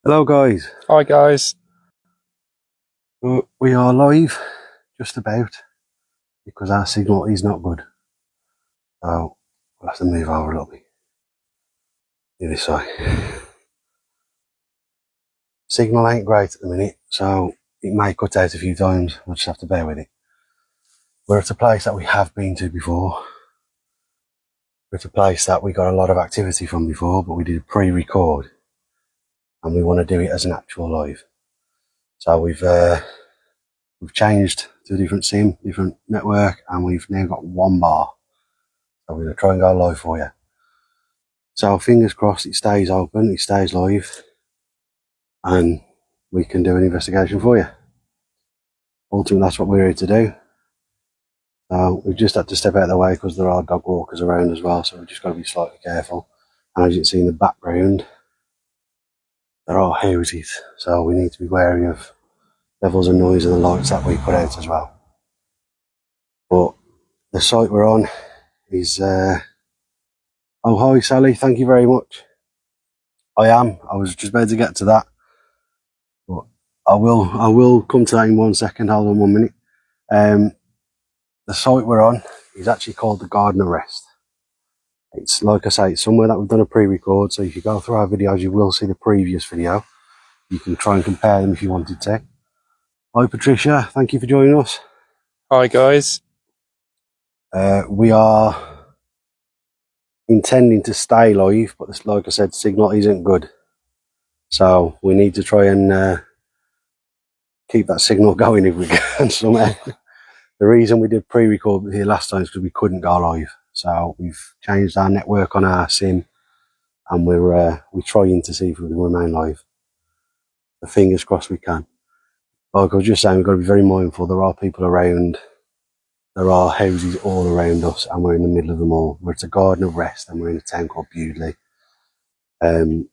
Hello guys, Hi guys. we are live, just about, because our signal is not good. So we'll have to move over a little bit. This way. Signal ain't great at the minute, so it may cut out a few times. We'll just have to bear with it. We're at a place that we have been to before. We're at a place that we got a lot of activity from before, but we did a pre-record, and we want to do it as an actual live. So we've changed to a different SIM, different network, and we've now got one bar. So we're going to try and go live for you. So fingers crossed it stays open, it stays live, and we can do an investigation for you. Ultimately, that's what we're here to do. We've just had to step out of the way because there are dog walkers around as well, so we've just got to be slightly careful. And as you can see in the background, there are houses, so we need to be wary of levels of noise and the lights that we put out as well. But the site we're on is... oh, hi Sally, thank you very much. I was just about to get to that. But I will come to that in 1 second. Hold on 1 minute. The site we're on is actually called the Garden of Rest. It's, like I say, it's somewhere that we've done a pre-record, so if you go through our videos you will see the previous video. You can try and compare them if you wanted to. Hi Patricia, thank you for joining us. Hi guys. We are intending to stay live, but like I said, signal isn't good, so we need to try and keep that signal going if we can somehow. The reason we did pre-record here last time is because we couldn't go live. So we've changed our network on our SIM, and we're trying to see if we can remain live. The fingers crossed we can. Like I was just saying, we've got to be very mindful. There are people around. There are houses all around us, and we're in the middle of them all. We're at a Garden of Rest, and we're in a town called Bewdley. I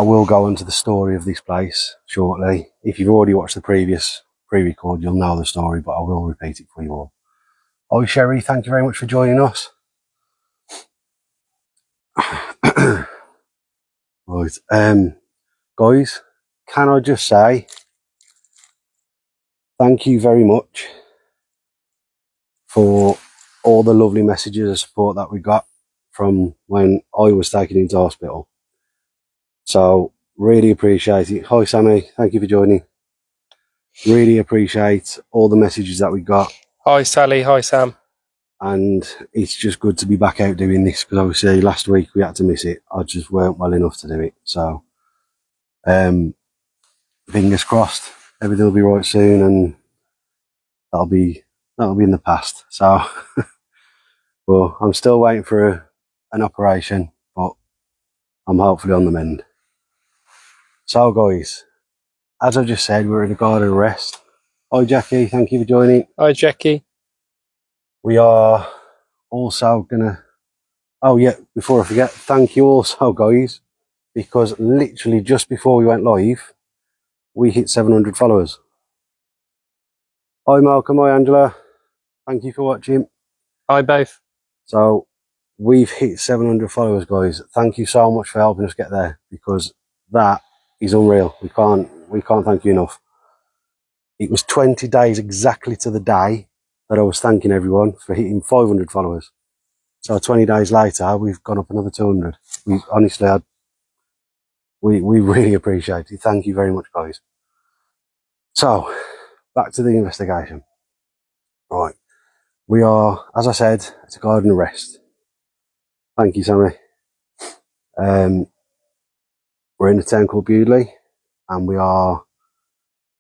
will go into the story of this place shortly. If you've already watched the previous pre-record, you'll know the story, but I will repeat it for you all. Oh, Sherry, thank you very much for joining us. Right, guys, can I just say thank you very much for all the lovely messages of support that we got from when I was taken into hospital. So, really appreciate it. Hi, Sammy, thank you for joining. Really appreciate all the messages that we got. Hi Sally, hi Sam. And it's just good to be back out doing this, because obviously last week we had to miss it. I just weren't well enough to do it. So, fingers crossed, everything will be right soon, and that'll be in the past. So, well, I'm still waiting for an operation, but I'm hopefully on the mend. So, guys, as I just said, we're in a Garden of Rest. Hi, Jackie, thank you for joining. Hi Jackie. We are also gonna... Oh yeah, before I forget, thank you also, guys, because literally just before we went live, we hit 700 followers. Hi Malcolm, hi Angela, thank you for watching. Hi both. So we've hit 700 followers, guys. Thank you so much for helping us get there, because that is unreal. We can't thank you enough. It was 20 days exactly to the day that I was thanking everyone for hitting 500 followers. So 20 days later, we've gone up another 200. We honestly had... We really appreciate it. Thank you very much, guys. So, back to the investigation. Right. We are, as I said, it's a Garden of Rest. Thank you, Sammy. We're in a town called Bewdley, and we are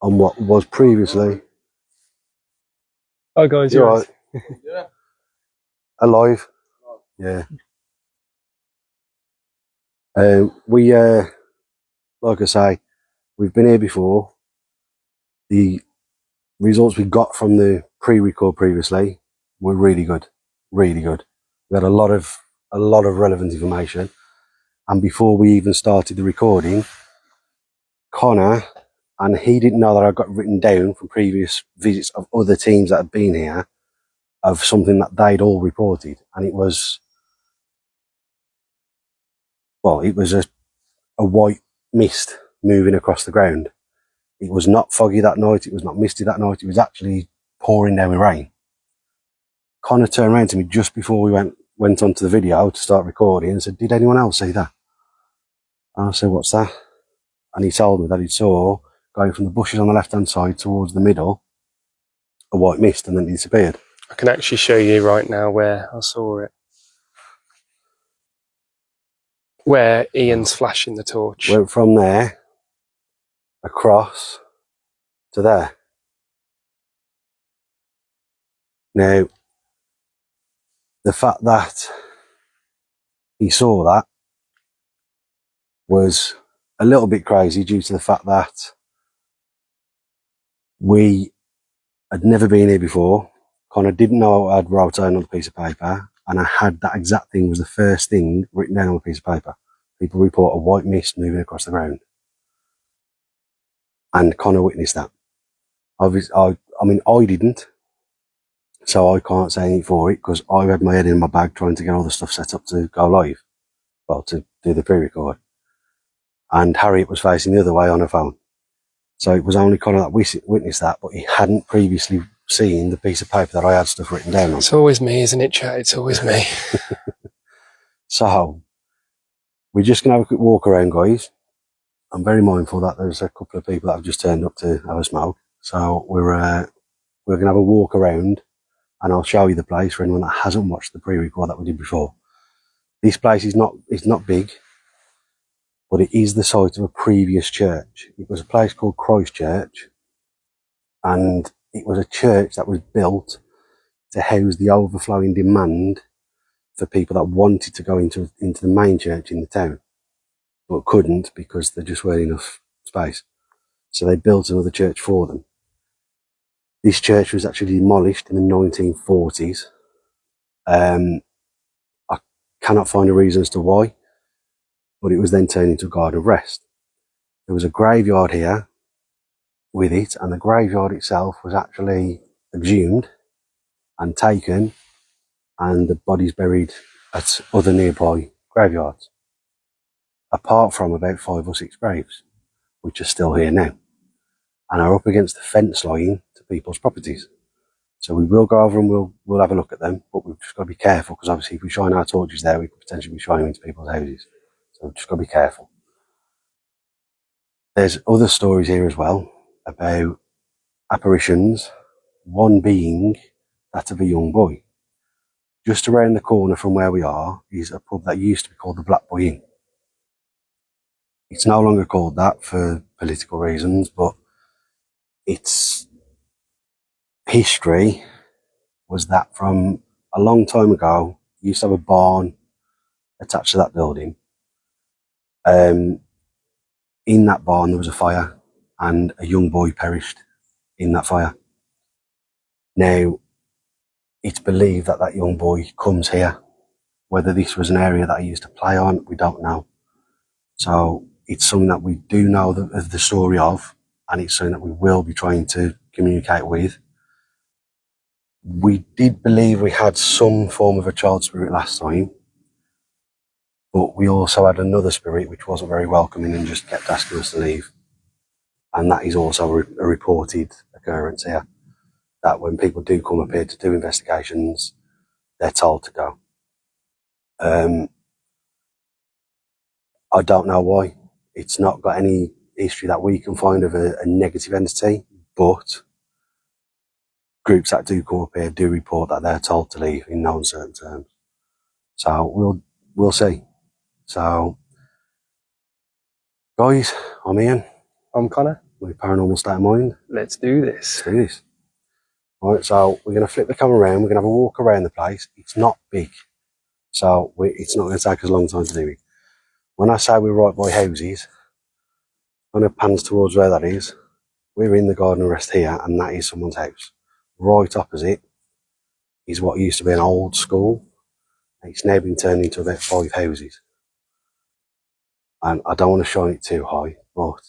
on what was previously... Hi guys, you're right. Yeah. Alive. Yeah. We, like I say, we've been here before. The results we got from the pre-record previously were really good. Really good. We had a lot of relevant information. And before we even started the recording, Connor, and he didn't know that I got written down from previous visits of other teams that had been here, of something that they'd all reported. And it was, well, it was a white mist moving across the ground. It was not foggy that night. It was not misty that night. It was actually pouring down with rain. Connor turned around to me just before we went onto the video to start recording and said, "Did anyone else see that?" And I said, "What's that?" And he told me that he saw, going from the bushes on the left-hand side towards the middle, a white mist, and then it disappeared. I can actually show you right now where I saw it. Where Ian's flashing the torch. Went from there across to there. Now, the fact that he saw that was a little bit crazy due to the fact that we had never been here before. Connor didn't know I'd wrote down on a piece of paper, and I had that exact thing was the first thing written down on a piece of paper. People report a white mist moving across the ground. And Connor witnessed that. I mean, I didn't, so I can't say anything for it because I had my head in my bag trying to get all the stuff set up to go live, well, to do the pre-record. And Harriet was facing the other way on her phone. So it was only Connor that witnessed that, but he hadn't previously seen the piece of paper that I had stuff written down on. It's always me, isn't it, chat? It's always me. So, we're just going to have a quick walk around, guys. I'm very mindful that there's a couple of people that have just turned up to have a smoke. So, we're going to have a walk around, and I'll show you the place for anyone that hasn't watched the pre-record that we did before. This place is not big, but it is the site of a previous church. It was a place called Christ Church, and it was a church that was built to house the overflowing demand for people that wanted to go into the main church in the town, but couldn't because there just weren't enough space. So they built another church for them. This church was actually demolished in the 1940s. I cannot find a reason as to why, but it was then turned into a garden of rest. There was a graveyard here with it, and the graveyard itself was actually exhumed and taken, and the bodies buried at other nearby graveyards, apart from about 5 or 6 graves, which are still here now, and are up against the fence line to people's properties. So we will go over and we'll have a look at them, but we've just got to be careful, because obviously if we shine our torches there, we could potentially be shining into people's houses. So we've just got to be careful. There's other stories here as well about apparitions, one being that of a young boy. Just around the corner from where we are is a pub that used to be called the Black Boy Inn. It's no longer called that for political reasons, but its history was that from a long time ago, you used to have a barn attached to that building. In that barn there was a fire, and a young boy perished in that fire. Now, it's believed that that young boy comes here. Whether this was an area that he used to play on, we don't know. So it's something that we do know the story of, and it's something that we will be trying to communicate with. We did believe we had some form of a child spirit last time, but we also had another spirit which wasn't very welcoming and just kept asking us to leave. And that is also a reported occurrence here, that when people do come up here to do investigations, they're told to go. I don't know why. It's not got any history that we can find of a negative entity, but groups that do come up here do report that they're told to leave in no uncertain terms. So we'll see. So, guys, I'm Ian. I'm Connor. We're Paranormal State of Mind. Let's do this. Let's do this. Right, so we're going to flip the camera around. We're going to have a walk around the place. It's not big, so it's not going to take us a long time to do it. When I say we're right by houses, when it pans towards where that is, we're in the garden of rest here, and that is someone's house. Right opposite is what used to be an old school. It's now been turned into about 5 houses. And I don't want to shine it too high, but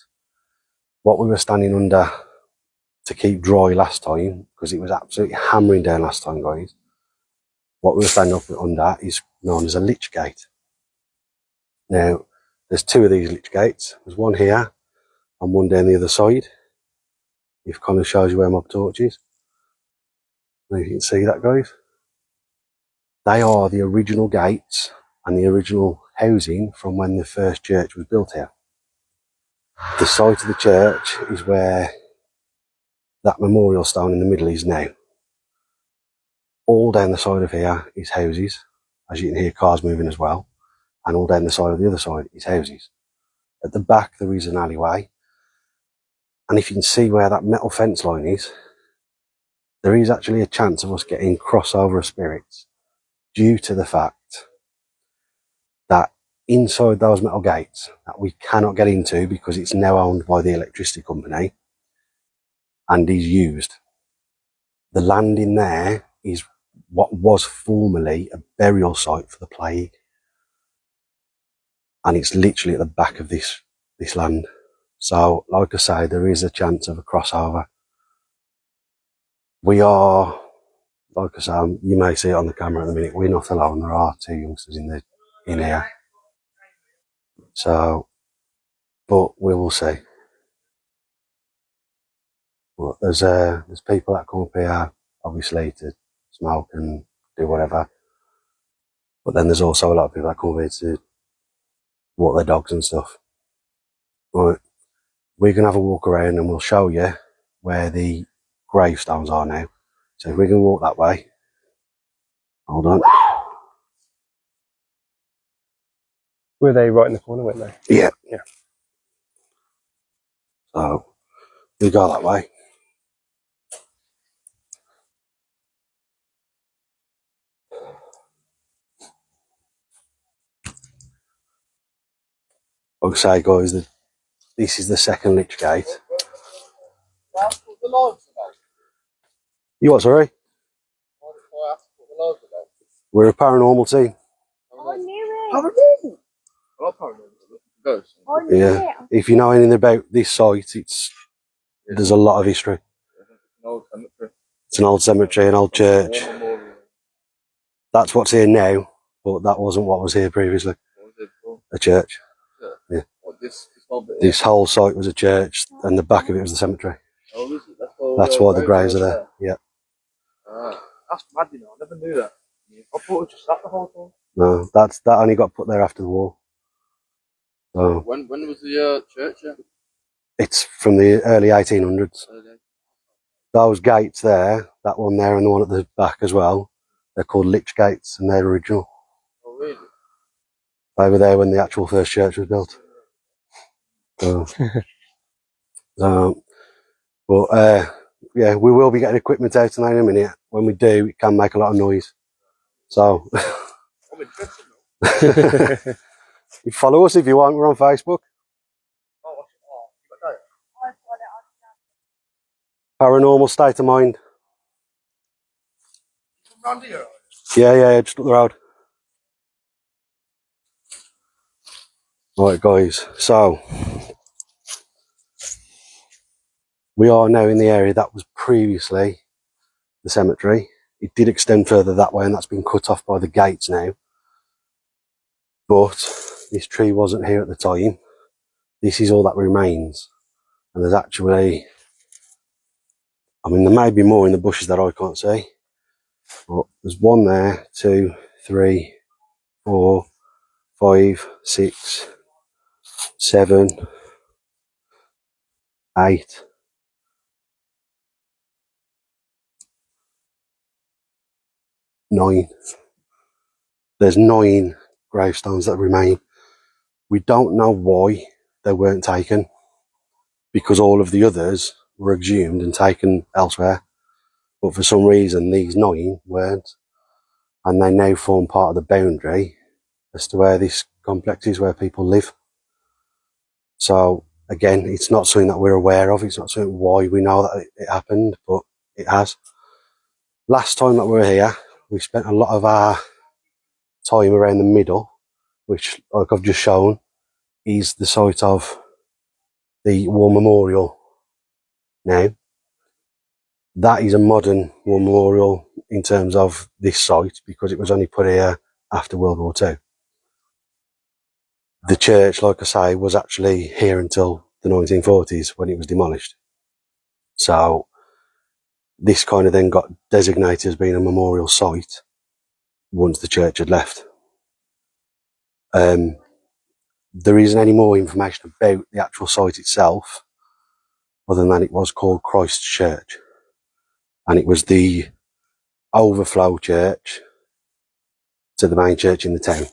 what we were standing under to keep dry last time, because it was absolutely hammering down last time, guys, what we were standing up under is known as a lich gate. Now, There's two of these lich gates. There's one here and one down the other side. If Connor shows you where my torch is. I don't know if you can see that, guys. They are the original gates and the original housing from when the first church was built here. The site of the church is where that memorial stone in the middle is now. All down the side of here is houses, as you can hear cars moving as well, and all down the side of the other side is houses. At the back there is an alleyway, and if you can see where that metal fence line is, there is actually a chance of us getting crossover of spirits due to the fact that inside those metal gates that we cannot get into because it's now owned by the electricity company and is used. The land in there is what was formerly a burial site for the plague, and it's literally at the back of this land. So like I say, there is a chance of a crossover. We are, like I say, you may see it on the camera at the minute, we're not alone. There are two youngsters in here. So, but we will see. But there's people that come up here obviously to smoke and do whatever. But then there's also a lot of people that come up here to walk their dogs and stuff. Right, we're gonna have a walk around and we'll show you where the gravestones are now. So if we can walk that way, hold on. Were they right in the corner, weren't they? Yeah. Yeah. So we go that way. Like I say, guys, this is the second lich gate. You what, sorry? We're a paranormal team. I knew it. Yeah. If you know anything about this site, there's a lot of history. It's an old cemetery, an old church. That's what's here now, but that wasn't what was here previously. A church. Yeah. This whole site was a church, and the back of it was the cemetery. That's why the graves are there. Yeah. That's mad, you know. I never knew that. I thought it was just that the whole time. No, that only got put there after the war. So When was the church? Yeah? it's from the early 1800s. Those gates there, that one there and the one at the back as well, they're called lich gates and they're original. Oh, really? They were there when the actual first church was built. So, yeah, we will be getting equipment out tonight in a minute. When we do, it can make a lot of noise. So, I'm interested now. you follow us if you want. We're on Facebook. Oh, you got that? Paranormal State of Mind. Round here? Yeah, just up the road. Right, guys. So, we are now in the area that was previously the cemetery. It did extend further that way, and that's been cut off by the gates now. But this tree wasn't here at the time. This is all that remains. And there's actually, I mean, there may be more in the bushes that I can't see. But there's one there, 2, 3, 4, 5, 6, 7, 8. 9. There's 9 gravestones that remain. We don't know why they weren't taken, because all of the others were exhumed and taken elsewhere. But for some reason, these 9 weren't, and they now form part of the boundary as to where this complex is, where people live. So again, it's not something that we're aware of. It's not something why we know that it happened, but it has. Last time that we were here, we spent a lot of our time around the middle, which, like I've just shown, is the site of the war memorial now. That is a modern war memorial in terms of this site, because it was only put here after World War II. The church, like I say, was actually here until the 1940s when it was demolished. So this kind of then got designated as being a memorial site once the church had left. There isn't any more information about the actual site itself, other than it was called Christ Church, and it was the overflow church to the main church in the town.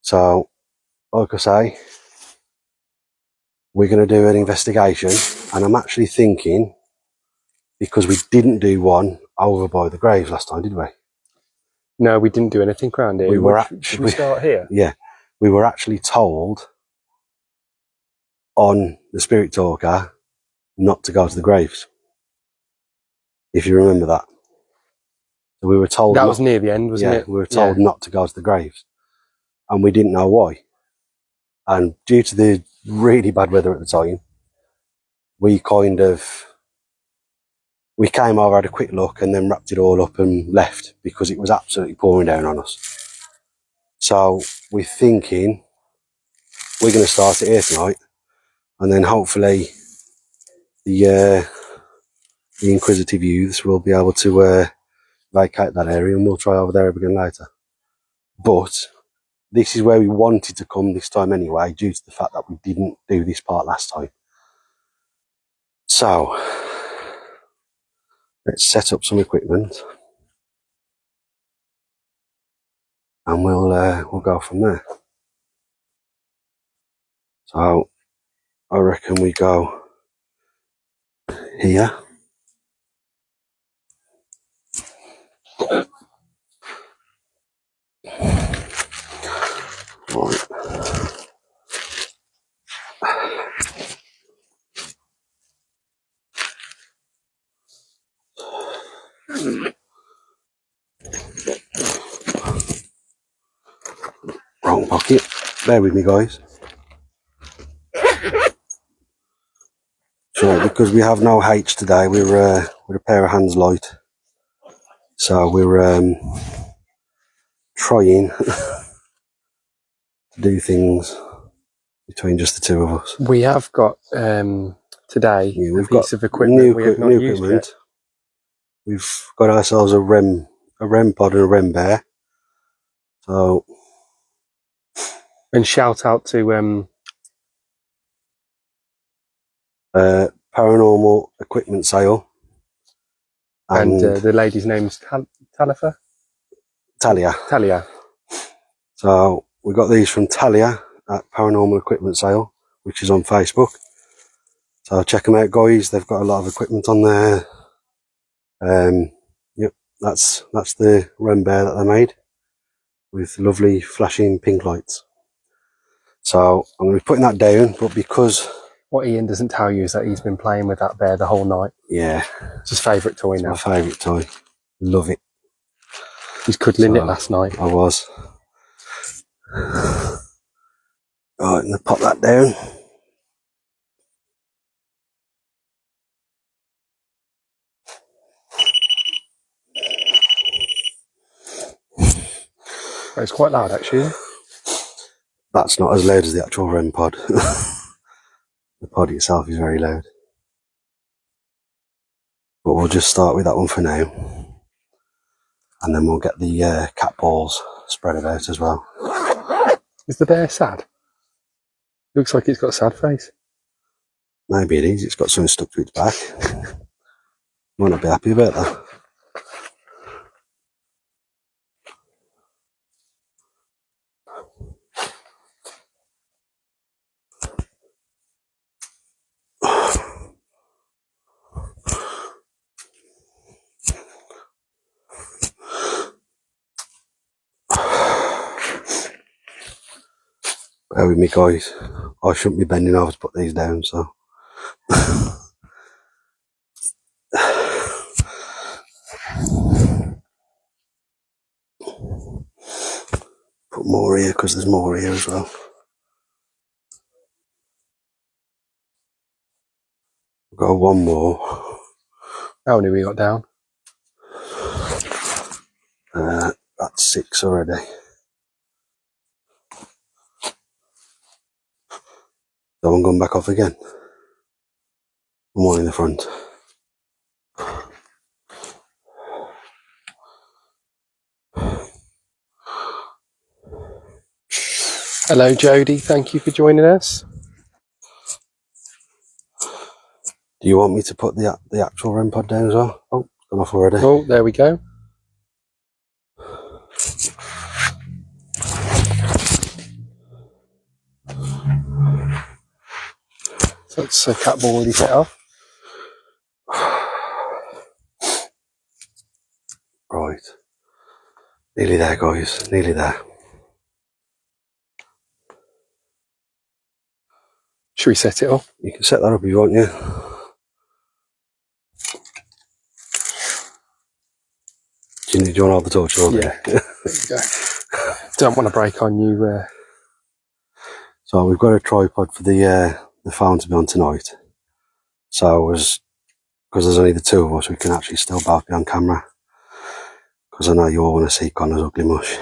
So, like I say, we're going to do an investigation, and I'm actually thinking, because we didn't do one over by the graves last time, did we? No, we didn't do anything around here. We were Should we start here? Yeah, we were actually told on the Spirit Talker not to go to the graves, if you remember that. So we were told that was near the end, wasn't it? We were told not to go to the graves, and we didn't know why. And due to the really bad weather at the time, we came over, had a quick look, and then wrapped it all up and left because it was absolutely pouring down on us. So we're thinking we're going to start it here tonight, and then hopefully the inquisitive youths will be able to vacate that area, and we'll try over there again later. But this is where we wanted to come this time anyway, due to the fact that we didn't do this part last time. So let's set up some equipment, and we'll go from there. So I reckon we go here. Right. Wrong pocket. Bear with me, guys. So because we have no H today, we're a pair of hands light. So we're trying to do things between just the two of us. We have got today We've a piece got of equipment we have not used yet. We've got ourselves a REM pod and a REM bear. So, and shout out to paranormal equipment sale, and the lady's name's Talia. So we got these from Talia at Paranormal Equipment Sale, which is on Facebook. So check them out, guys. They've got a lot of equipment on there. Yep, that's the REM bear that they made with lovely flashing pink lights. So I'm going to be putting that down, but because what Ian doesn't tell you is that he's been playing with that bear the whole night. Yeah, it's his favourite toy now. My favourite toy. Love it. He's cuddling it last night. I was. Right, I'm going to pop that down. It's quite loud, actually. That's not as loud as the actual REM pod. The pod itself is very loud. But we'll just start with that one for now. And then we'll get the cat balls spread out as well. Is the bear sad? Looks like it's got a sad face. Maybe it is. It's got something stuck to its back. Might not be happy about that. Bear with me, guys. I shouldn't be bending over to put these down, so. Put more here because there's more here as well. We've got one more. How many we got down? That's 6 already. So I'm going back off again. And one in the front. Hello, Jodie. Thank you for joining us. Do you want me to put the actual REM pod down as well? Oh, it's gone off already. Oh, there we go. So it's a cat ball already set off. Right. Nearly there, guys. Nearly there. Should we set it up? You can set that up if you want, yeah. Do you want to hold the torch on? Yeah. There you go. Don't want to break on you. So we've got a tripod for the phone to be on tonight. So because there's only the two of us, we can actually still both be on camera. Because I know you all want to see Connor's ugly mush.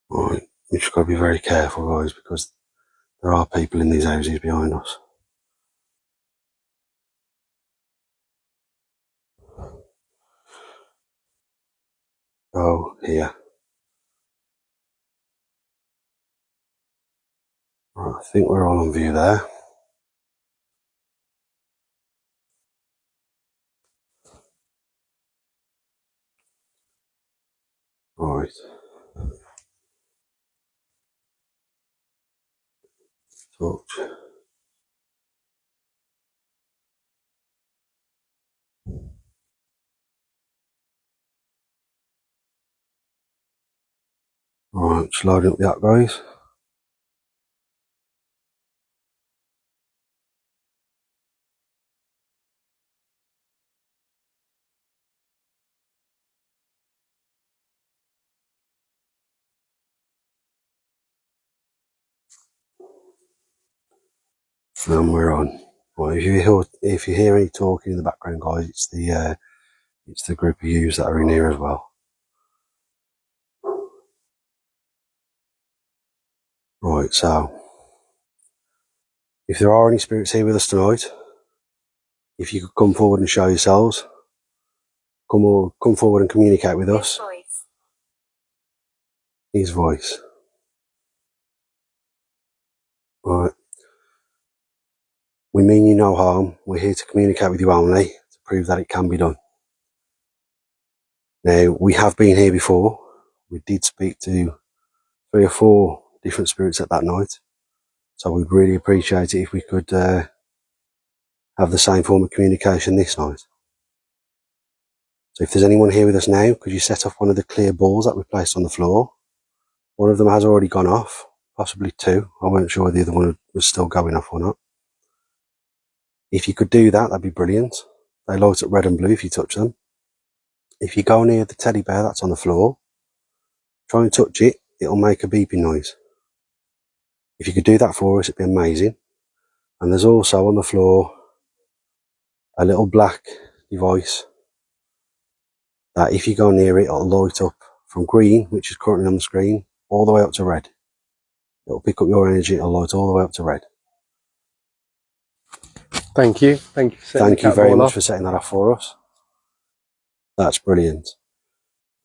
Right, we just got to be very careful, guys, because there are people in these houses behind us. Oh, here. Right, I think we're all on view there. Right. Torch. Right, just loading up the app, guys. And we're on. Well, if you hear any talking in the background, guys, it's the group of yous that are in here as well. Right, so if there are any spirits here with us tonight, if you could come forward and show yourselves, come forward and communicate with us. His voice. Right. We mean you no harm. We're here to communicate with you only to prove that it can be done. Now, we have been here before. We did speak to 3 or 4 different spirits at that night. So we'd really appreciate it if we could have the same form of communication this night. So if there's anyone here with us now, could you set off one of the clear balls that we placed on the floor? One of them has already gone off, possibly 2. I weren't sure the other one was still going off or not. If you could do that, that'd be brilliant. They light up red and blue if you touch them. If you go near the teddy bear that's on the floor, try and touch it, it'll make a beeping noise. If you could do that for us, it'd be amazing. And there's also on the floor a little black device that if you go near it, it'll light up from green, which is currently on the screen, all the way up to red. It'll pick up your energy, it'll light all the way up to red. Thank you. Thank you for setting Thank you very much for setting that off for us. That's brilliant.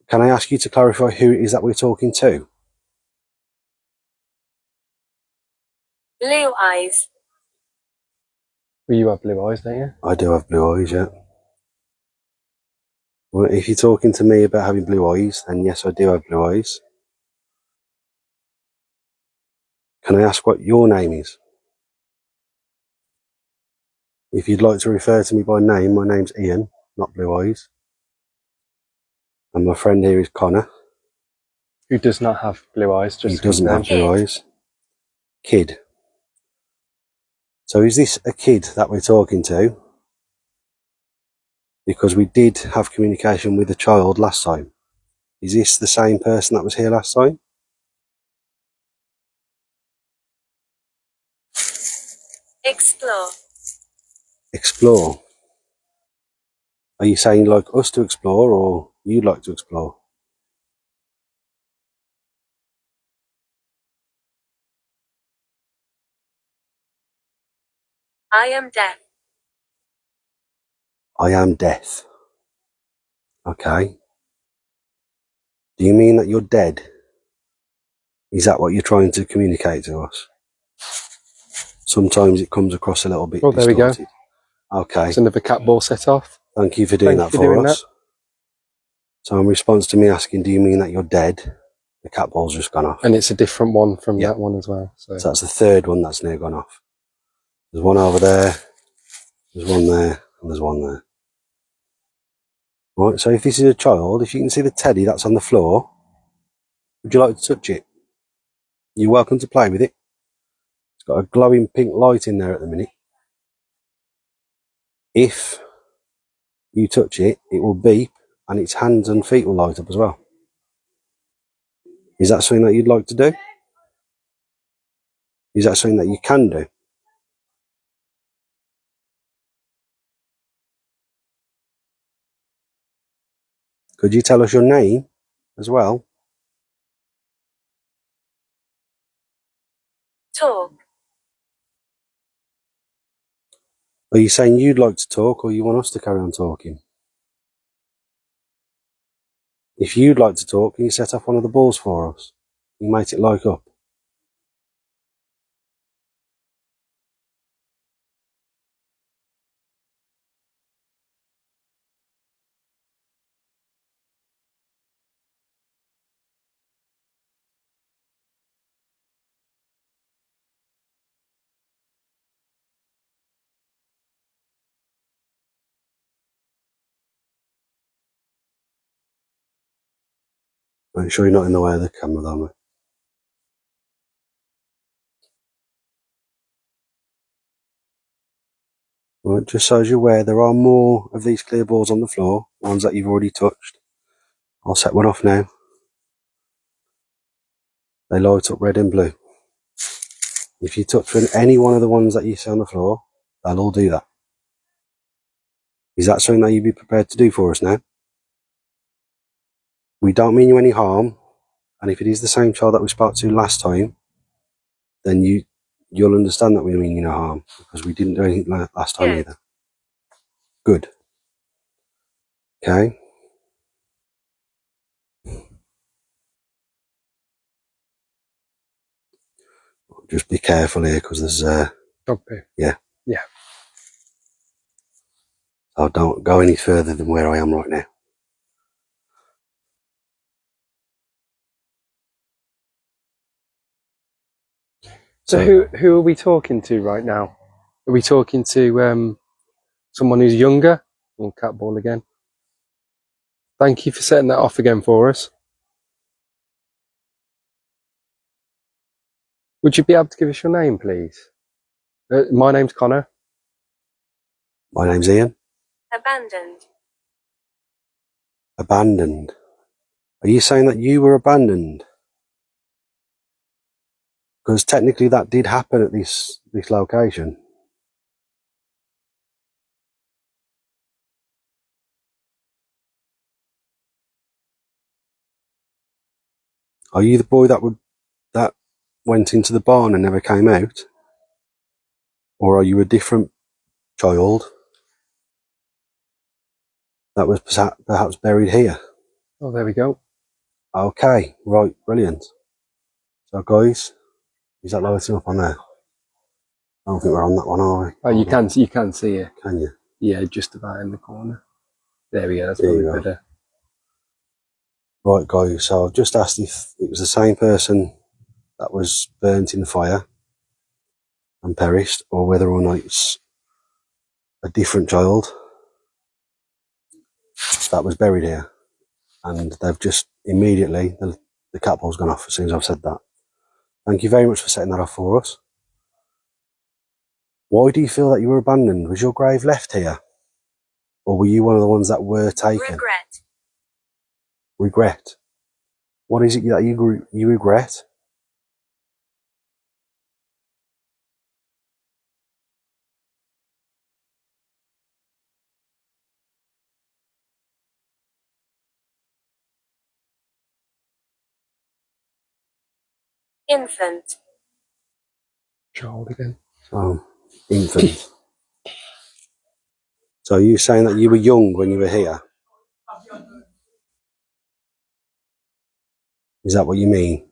Can I ask you to clarify who it is that we're talking to? Blue eyes. Well, you have blue eyes, don't you? I do have blue eyes, yeah. Well, if you're talking to me about having blue eyes, then yes, I do have blue eyes. Can I ask what your name is? If you'd like to refer to me by name, my name's Ian, not Blue Eyes. And my friend here is Connor. Who does not have blue eyes? Just he doesn't have blue eyes. Kid. So is this a kid that we're talking to? Because we did have communication with the child last time. Is this the same person that was here last time? Explore. Explore. Are you saying you'd like us to explore, or you'd like to explore? I am deaf. I am deaf. Okay. Do you mean that you're dead? Is that what you're trying to communicate to us? Sometimes it comes across a little bit Oh, there we go. distorted. Okay. There's another cat ball set off. Thank you for doing Thank that you for for doing us. So in response to me asking, do you mean that you're dead? The cat ball's just gone off. And it's a different one from Yeah. that one as well. So So that's the third one that's now gone off. There's one over there, there's one there, and there's one there. Right, so if this is a child, if you can see the teddy that's on the floor, would you like to touch it? You're welcome to play with it. It's got a glowing pink light in there at the minute. If you touch it, it will beep and its hands and feet will light up as well. Is that something that you'd like to do? Is that something that you can do? Could you tell us your name as well? Talk. Are you saying you'd like to talk, or you want us to carry on talking? If you'd like to talk, can you set off one of the balls for us? You make it light up. Make sure you're not in the way of the camera, though, mate. Right, just so as you're aware, there are more of these clear balls on the floor, ones that you've already touched. I'll set one off now. They light up red and blue. If you touch any one of the ones that you see on the floor, they'll all do that. Is that something that you'd be prepared to do for us now? We don't mean you any harm, and if it is the same child that we spoke to last time, then you'll understand that we mean you no harm, because we didn't do anything last time either. Good. Okay. Just be careful here, because there's dog poo. Yeah. Yeah. So don't go any further than where I am right now. So who are we talking to right now? Are we talking to someone who's younger? Oh, cat ball again. Thank you for setting that off again for us. Would you be able to give us your name, please? My name's Connor. My name's Ian. Abandoned. Abandoned. Are you saying that you were abandoned? Because technically that did happen at this location. Are you the boy that went into the barn and never came out? Or are you a different child that was perhaps buried here? Oh, there we go. Okay, right, brilliant. So guys, is that lighting up on there? I don't think we're on that one, are we? Oh, you can see it. Can you? Yeah, just about in the corner. There we go. That's There you probably go. better. Right, guys, so I've just asked if it was the same person that was burnt in the fire and perished, or whether or not it's a different child that was buried here. And they've just immediately, the cat ball's gone off as soon as I've said that. Thank you very much for setting that off for us. Why do you feel that you were abandoned? Was your grave left here? Or were you one of the ones that were taken? Regret. Regret. What is it that you regret? Infant. Child again. So, infant. So are you saying that you were young when you were here? Is that what you mean?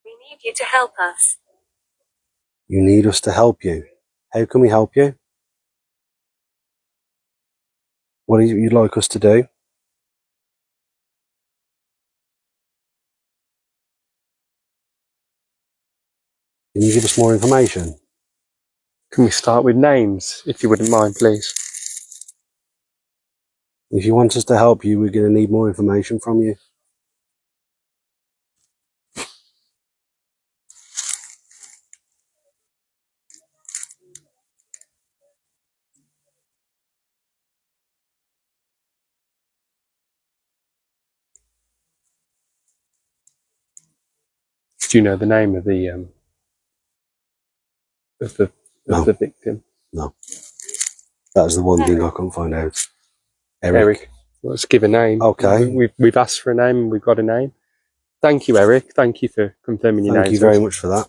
We need you to help us. You need us to help you. How can we help you? What is it you'd like us to do? Can you give us more information? Can we start with names, if you wouldn't mind, please? If you want us to help you, we're going to need more information from you. Do you know the name of the No. victim? No. That's the one thing I couldn't find out. Eric. Let's give a name. Okay. We've asked for a name and we've got a name. Thank you, Eric. Thank you for confirming your name. Thank you very much for that.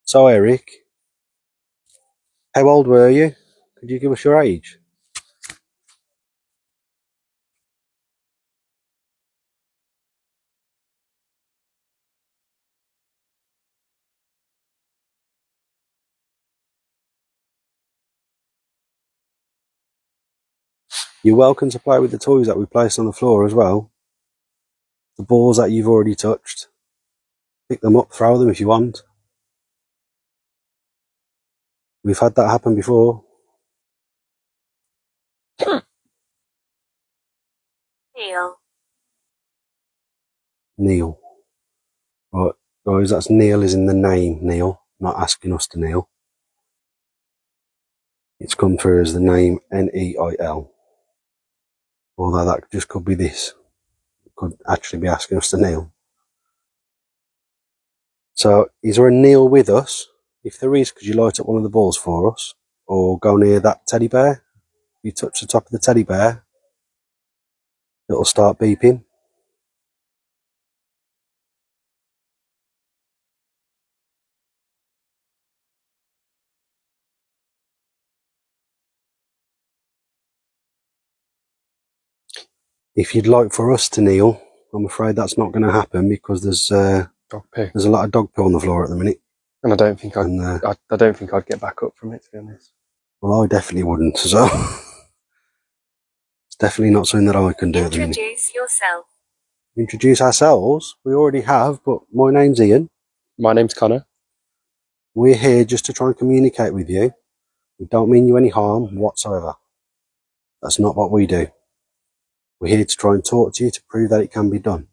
So, Eric, how old were you? Could you give us your age? You're welcome to play with the toys that we placed on the floor as well. The balls that you've already touched. Pick them up, throw them if you want. We've had that happen before. Neil. Neil. Right, guys, that's Neil is in the name, Neil. Not asking us to kneel. It's come through as the name Neil. Although that just could be this. It could actually be asking us to kneel. So, is there a Neil with us? If there is, could you light up one of the balls for us? Or go near that teddy bear? If you touch the top of the teddy bear, it'll start beeping. If you'd like for us to kneel, I'm afraid that's not going to happen because there's Dog poo. a lot of dog poo on the floor at the minute. And I don't think And I don't think I'd get back up from it, to be honest. well, I definitely wouldn't. So it's definitely not something that I can do at the minute. Introduce yourself. Introduce ourselves. We already have, but my name's Ian. My name's Connor. We're here just to try and communicate with you. We don't mean you any harm whatsoever. That's not what we do. We're here to try and talk to you to prove that it can be done.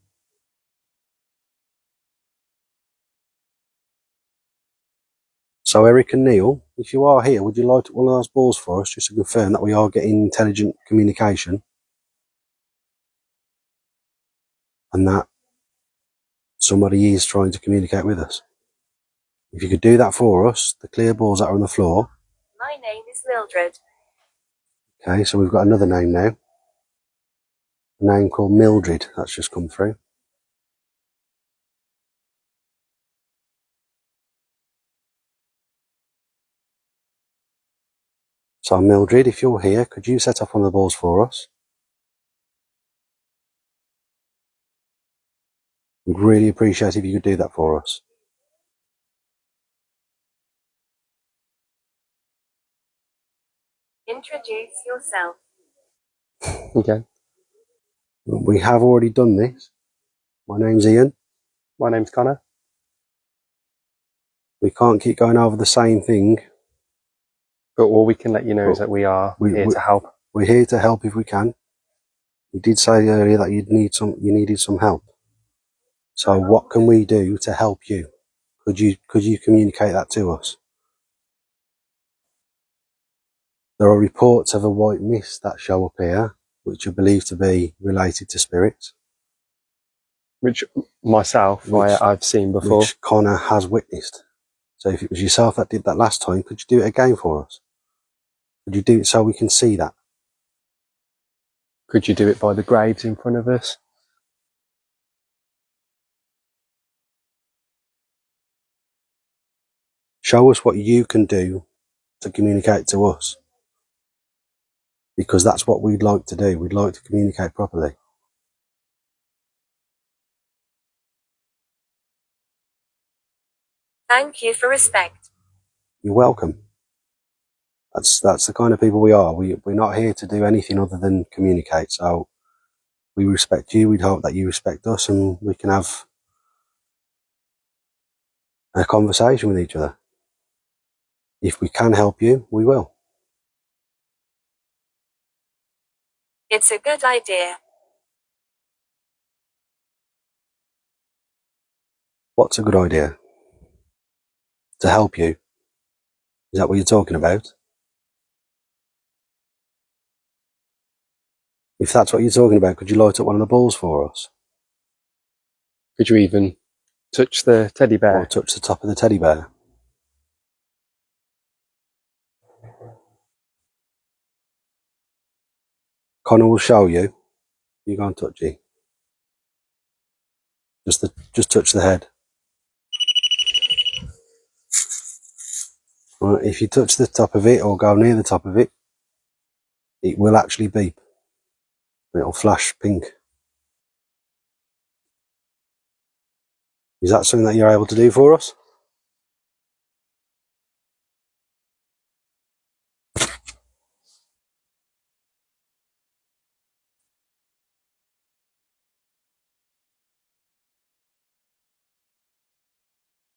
So Eric and Neil, if you are here, would you light up one of those balls for us just to confirm that we are getting intelligent communication and that somebody is trying to communicate with us? If you could do that for us, the clear balls that are on the floor. My name is Mildred. Okay, so we've got another name now. A name called Mildred, that's just come through. So Mildred, if you're here, could you set up one of the balls for us? We'd really appreciate it if you could do that for us. Introduce yourself. Okay. We have already done this. My name's Ian. My name's Connor. We can't keep going over the same thing. But all we can let you know is that we are here to help. We're here to help if we can. You did say earlier that you needed some help. So what can we do to help you? Could you communicate that to us? There are reports of a white mist that show up here, which are believed to be related to spirits. Which myself, I've seen before. Which Connor has witnessed. So if it was yourself that did that last time, could you do it again for us? Could you do it so we can see that? Could you do it by the graves in front of us? Show us what you can do to communicate to us. Because that's what we'd like to do. We'd like to communicate properly. Thank you for respect. You're welcome. That's the kind of people we are. We're not here to do anything other than communicate. So we respect you. We'd hope that you respect us, and we can have a conversation with each other. If we can help you, we will. It's a good idea. What's a good idea? To help you? Is that what you're talking about? If that's what you're talking about, could you light up one of the balls for us? Could you even touch the teddy bear? Or touch the top of the teddy bear? Connor will show you. You go and touch it. Just touch the head. Right, if you touch the top of it or go near the top of it, it will actually beep. It'll flash pink. Is that something that you're able to do for us?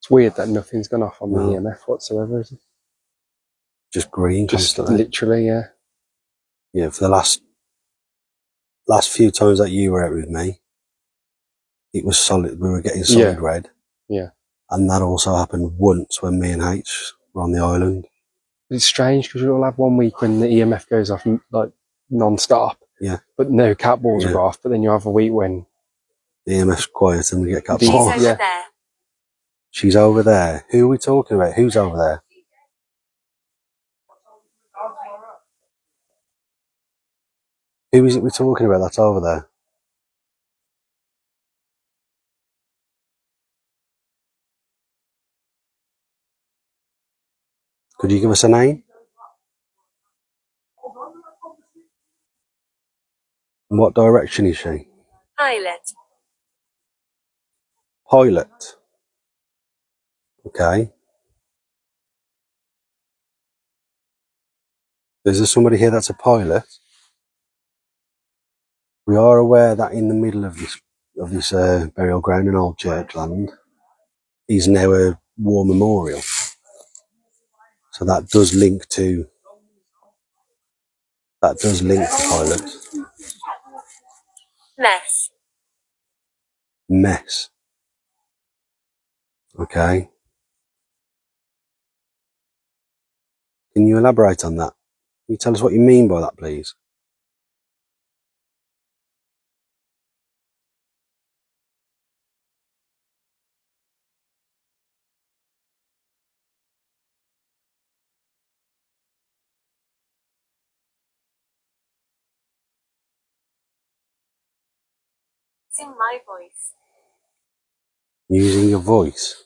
It's weird that nothing's gone off on the No. EMF whatsoever, is it? Just green Just constantly. literally, yeah. Yeah, for the last few times that you were out with me, it was solid. We were getting solid red. Yeah. And that also happened once when me and H were on the island. It's strange because you'll have 1 week when the EMF goes off like non-stop. Yeah. But no cat balls are off. But then you have a week when the EMF's quiet and we get cat She's balls. over there. She's over there. Who are we talking about? Who's over there? Who is it we're talking about that's over there? Could you give us a name? And what direction is she? Pilot. Pilot. Okay. Is there somebody here that's a pilot? We are aware that in the middle of this burial ground in Old Churchland is now a war memorial. So that does link to pilot. Mess. Mess. Okay. Can you elaborate on that? Can you tell us what you mean by that, please? Sing my voice. Using your voice.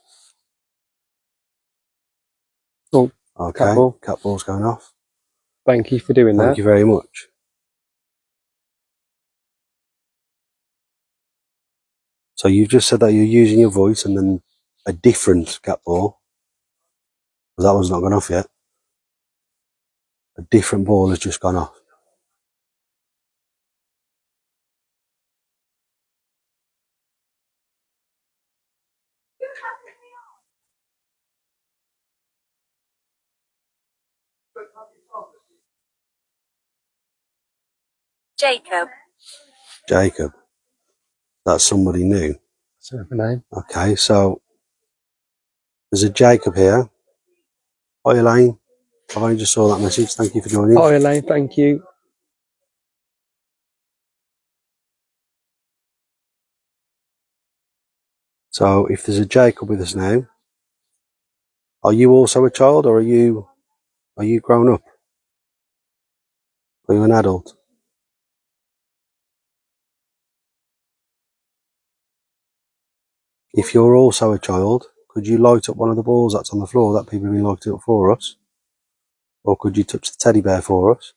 Oh, Okay. cat ball. Cat ball's going off. Thank you for doing Thank that. you very much. So you've just said that you're using your voice and then a different cat ball, because that one's not gone off yet. A different ball has just gone off. Jacob. Jacob. That's somebody new. So the name. Okay, so there's a Jacob here. Hi Elaine. I've only just saw that message. Thank you for joining. Hi Elaine, thank you. So if there's a Jacob with us now, are you also a child, or are you grown up? Are you an adult? If you're also a child, could you light up one of the balls that's on the floor that people have been lighting up for us? Or could you touch the teddy bear for us?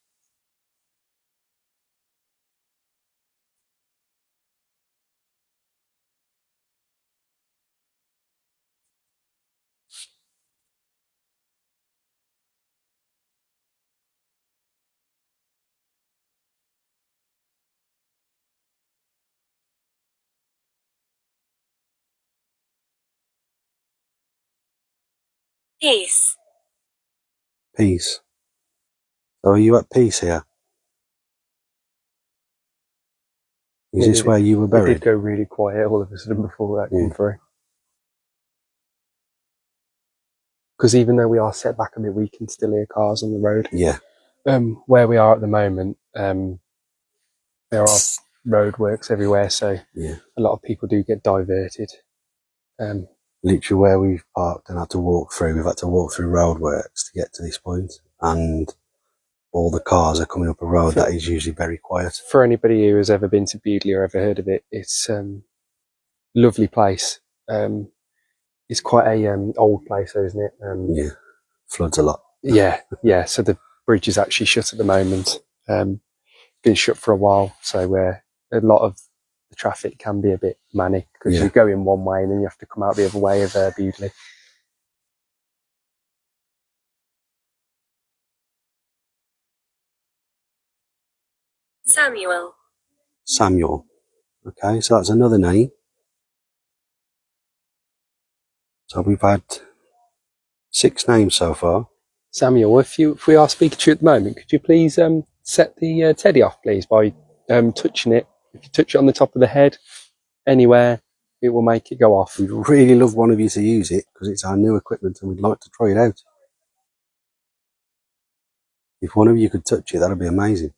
Peace. Peace. So are you at peace here? Is this where you were It did buried? go really quiet all of a sudden before that came through. Because even though we are set back a bit, we can still hear cars on the road. Yeah. Where we are at the moment, there are roadworks everywhere, so Yeah. a lot of people do get diverted. Literally where we've parked and had to walk through, we've had to walk through roadworks to get to this point, and all the cars are coming up a road that is usually very quiet. For anybody who has ever been to Bewdley or ever heard of it, it's lovely place. It's quite a old place, though, isn't it? Yeah, floods a lot. Yeah. So the bridge is actually shut at the moment. Been shut for a while, so a lot of the traffic can be a bit manic because you go in one way and then you have to come out the other way of Bewdley. Samuel. Okay, so that's another name. So we've had 6 names so far. Samuel, if we are speaking to you at the moment, could you please set the teddy off, please, by touching it? If you touch it on the top of the head, anywhere, it will make it go off. We'd really love one of you to use it because it's our new equipment and we'd like to try it out. If one of you could touch it, that'd be amazing.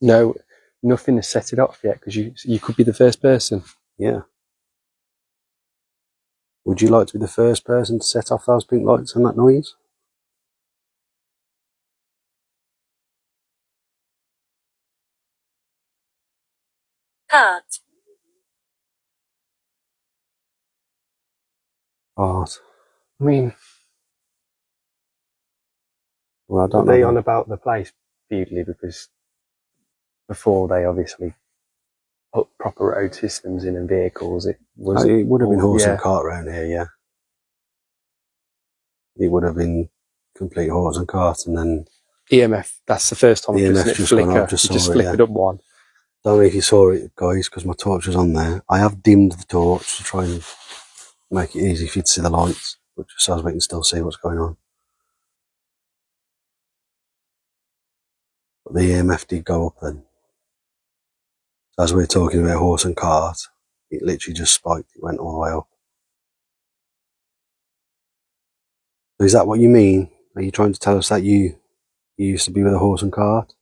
No, nothing has set it off yet because you could be the first person. Yeah. Would you like to be the first person to set off those pink lights and that noise? Cart. Art. I mean, Well, I are don't they know. on about the place, Bewdley, because before they obviously put proper road systems in and vehicles, it was... It would have been horse yeah. and cart round here, yeah. It would have been complete horse and cart, and then EMF, that's the first time EMF it just gone flicker. up, just You just saw it, flip yeah. it up one. Don't know if you saw it, guys, because my torch was on there. I have dimmed the torch to try and make it easy for you to see the lights, but just so as we can still see what's going on. But the EMF did go up then. So as we were talking about horse and cart, it literally just spiked. It went all the way up. So is that what you mean? Are you trying to tell us that you used to be with a horse and cart?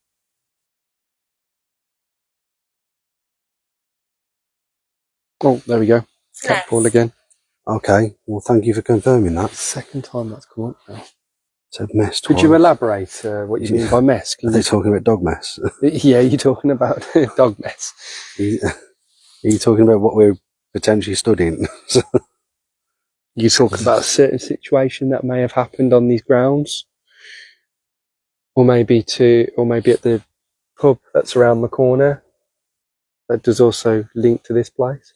Oh, there we go. Yes. Catball again. Okay, well thank you for confirming that. Second time that's come up now. Said mess Could you twice. elaborate what you mean by mess? Are they talking about dog mess? Yeah, you're talking about dog mess. Are you talking about what we're potentially studying? You talking about a certain situation that may have happened on these grounds, or maybe at the pub that's around the corner. That does also link to this place.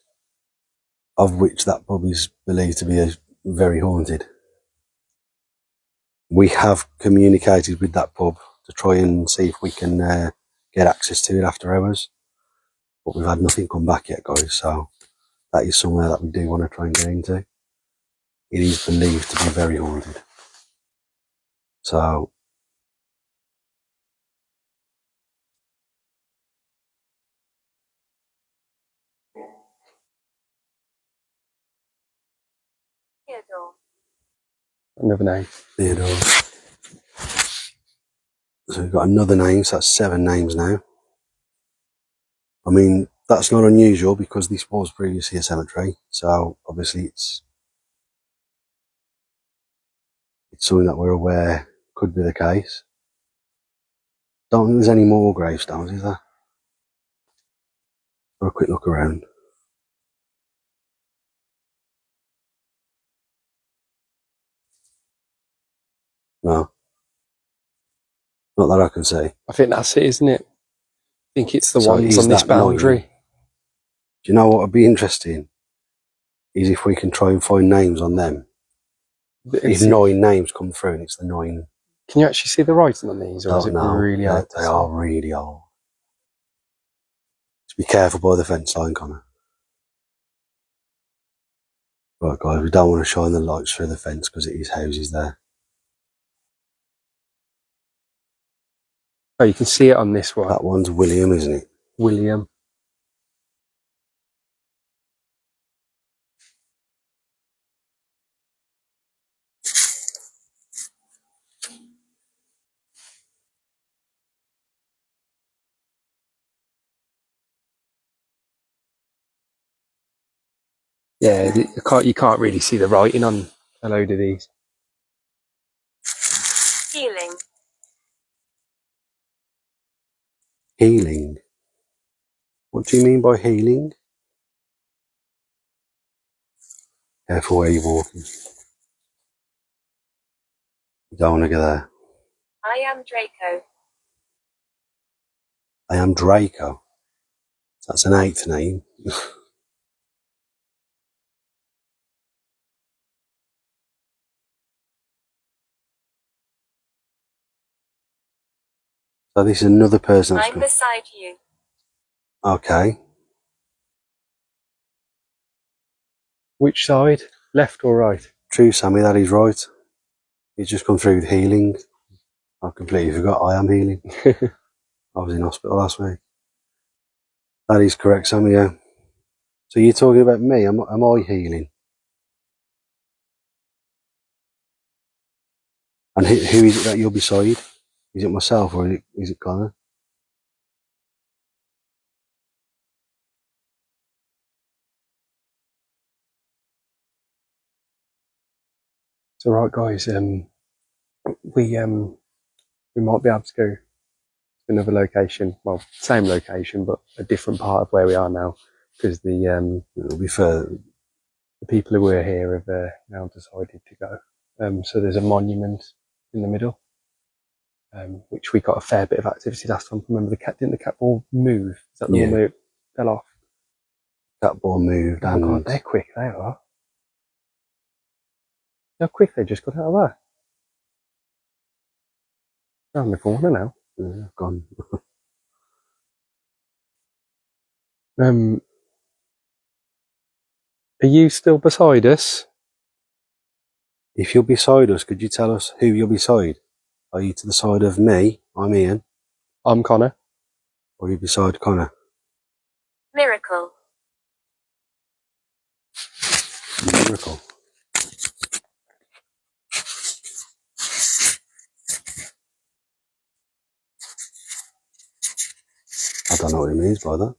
Of which that pub is believed to be very haunted. We have communicated with that pub to try and see if we can get access to it after hours, but we've had nothing come back yet, guys, so that is somewhere that we do want to try and get into. It is believed to be very haunted. So Another name. Theodore. So we've got another name, so that's 7 names now. I mean, that's not unusual because this was previously a cemetery, so obviously it's something that we're aware could be the case. Don't think there's any more gravestones, is there? For a quick look around. No. Not that I can see. I think that's it, isn't it? I think it's the So ones is on this that 9? boundary. Do you know what would be interesting? Is if we can try and find names on them. If 9 names come through and it's the 9. Can you actually see the writing on these, or is it No, really hard to they see? are really old. Just be careful by the fence line, Connor. Right, guys, we don't want to shine the lights through the fence because it is houses there. Oh, you can see it on this one. That one's William, isn't it? William. Yeah, you can't really see the writing on a load of these. Healing. Healing. What do you mean by healing? Careful where you're walking. You don't want to go there. I am Draco. I am Draco. That's an 8th name. So this is another person that's I'm beside you. Okay. Which side? Left or right? True, Sammy, that is right. He's just come through with healing. I completely forgot I am healing. I was in hospital last week. That is correct, Sammy, yeah. So you're talking about me, am I healing? And who is it that you're beside? Is it myself or is it Connor? It's all right, guys. We might be able to go to another location. Well, same location, but a different part of where we are now, because It'll be further. the people who were here have now decided to go. So there's a monument in the middle, which we got a fair bit of activity last time. Remember didn't the cat ball move? Is that the one where it fell off? That ball moved Oh and God, they're quick, they are. How quick they just got out of there. Around the corner now. yeah, gone. Are you still beside us? If you're beside us, could you tell us who you're beside? Are you to the side of me? I'm Ian. I'm Connor. Or are you beside Connor? Miracle. Miracle. I don't know what he means by that.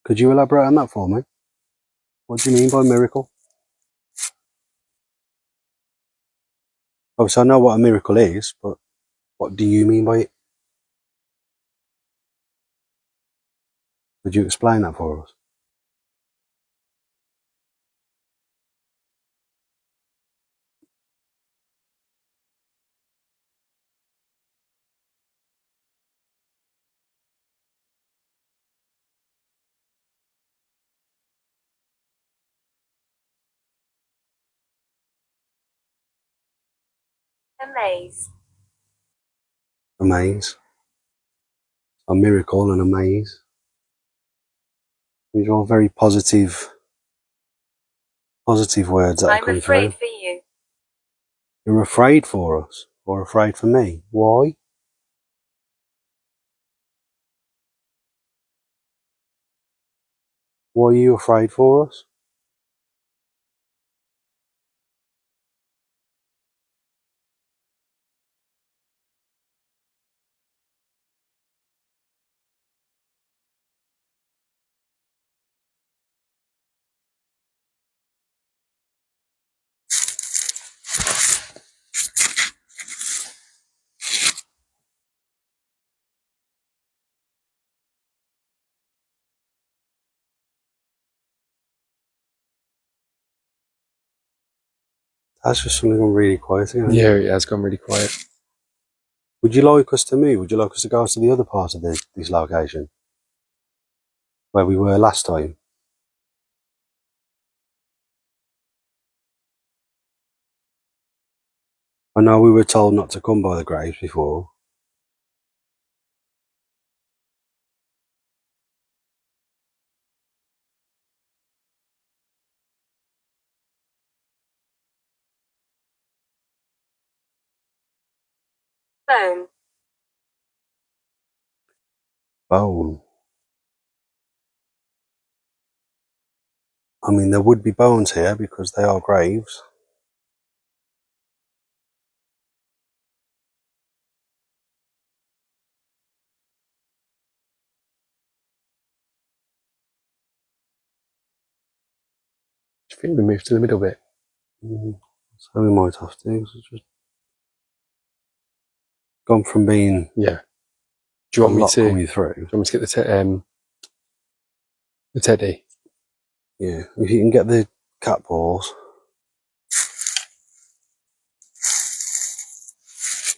Could you elaborate on that for me? What do you mean by miracle? Obviously, I know what a miracle is, but what do you mean by it? Could you explain that for us? Amaze. Amaze. A miracle and amaze. These are all very positive words that I'm have come afraid through. for you. You're afraid for us, or afraid for me. Why? Why are you afraid for us? That's just something gone really quiet again. Yeah, it has gone really quiet. Would you like us to move? Would you like us to go to the other part of this location? Where we were last time? I know we were told not to come by the graves before. Bone. Bone. I mean, there would be bones here because they are graves. I think we moved to the middle bit. So we might have to. It's just gone from being Yeah. Do you want a me lot to? coming through. Do you want me to get the teddy? Yeah, if you can get the cat balls.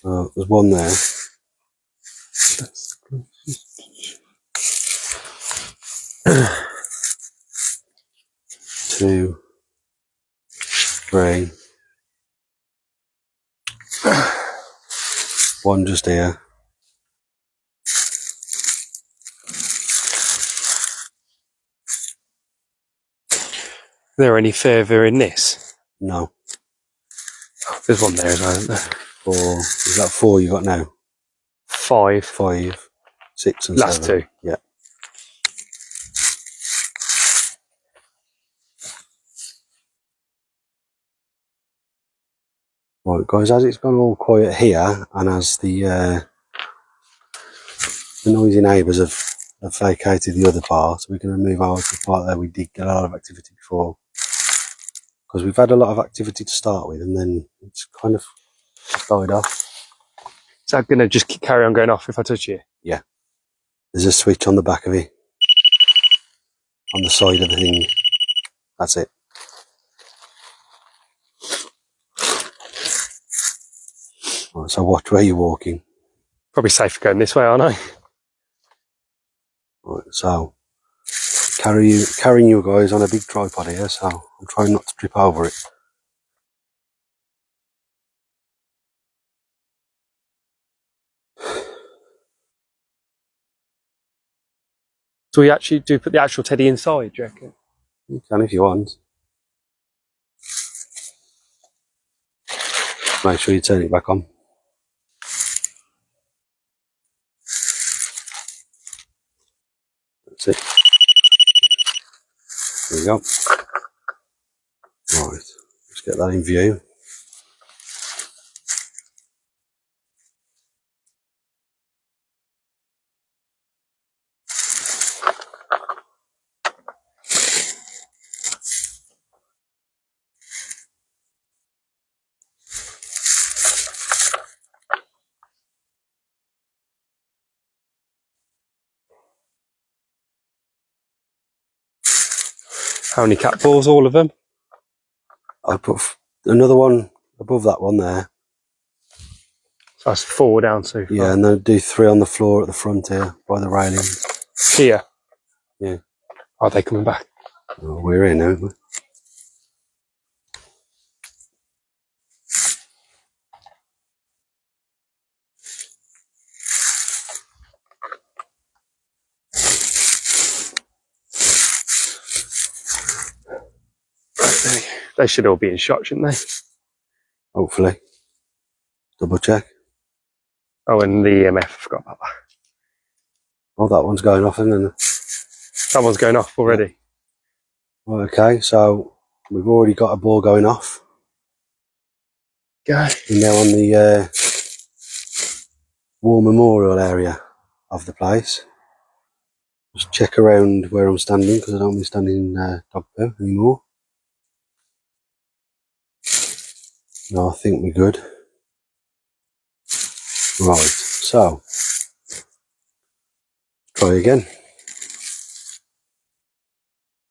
There's one there. 2, 3. One just here. Is there any further in this? No. There's one there as well, isn't there? 4. Is that 4 you got now? 5. 5, 6 and Last 7. 2. Yeah. Right, guys, as it's gone all quiet here, and as the noisy neighbours have vacated the other part, we're going to move over to the part there we did get a lot of activity before. Because we've had a lot of activity to start with, and then it's kind of died off. Is that going to just carry on going off if I touch it? Yeah. There's a switch on the back of it. On the side of the thing. That's it. Right, so watch where you're walking. Probably safer going this way, aren't I? Right, so carrying you guys on a big tripod here, so I'm trying not to trip over it. So we actually do put the actual teddy inside, do you reckon? You can if you want. Make sure you turn it back on. That's it. There you go. Right, let's get that in view. How many cat balls? All of them? I'll put another one above that one there. So that's 4 down so far. Yeah, and then do 3 on the floor at the front here by the railings. Here? Yeah. Are they coming back? Oh, we're in, aren't we? They should all be in shot, shouldn't they? Hopefully. Double check. Oh, and the EMF, I forgot about that. Oh, that one's going off, isn't it? That one's going off already. Right, okay, so we've already got a ball going off. Go. We're now on the war memorial area of the place. Just check around where I'm standing because I don't want to be standing in dog poo anymore. No, I think we're good. Right, so try again.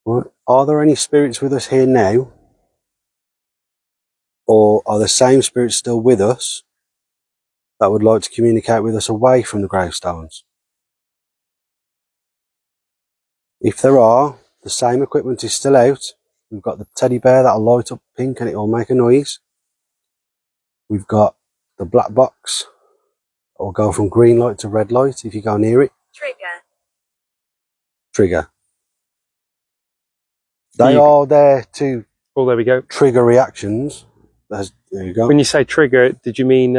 Right, are there any spirits with us here now? Or are the same spirits still with us that would like to communicate with us away from the gravestones? If there are, the same equipment is still out. We've got the teddy bear that'll light up pink and it'll make a noise. We've got the black box. It'll go from green light to red light if you go near it. Trigger. They are there to Oh, there we go. trigger reactions. There you go. When you say trigger, did you mean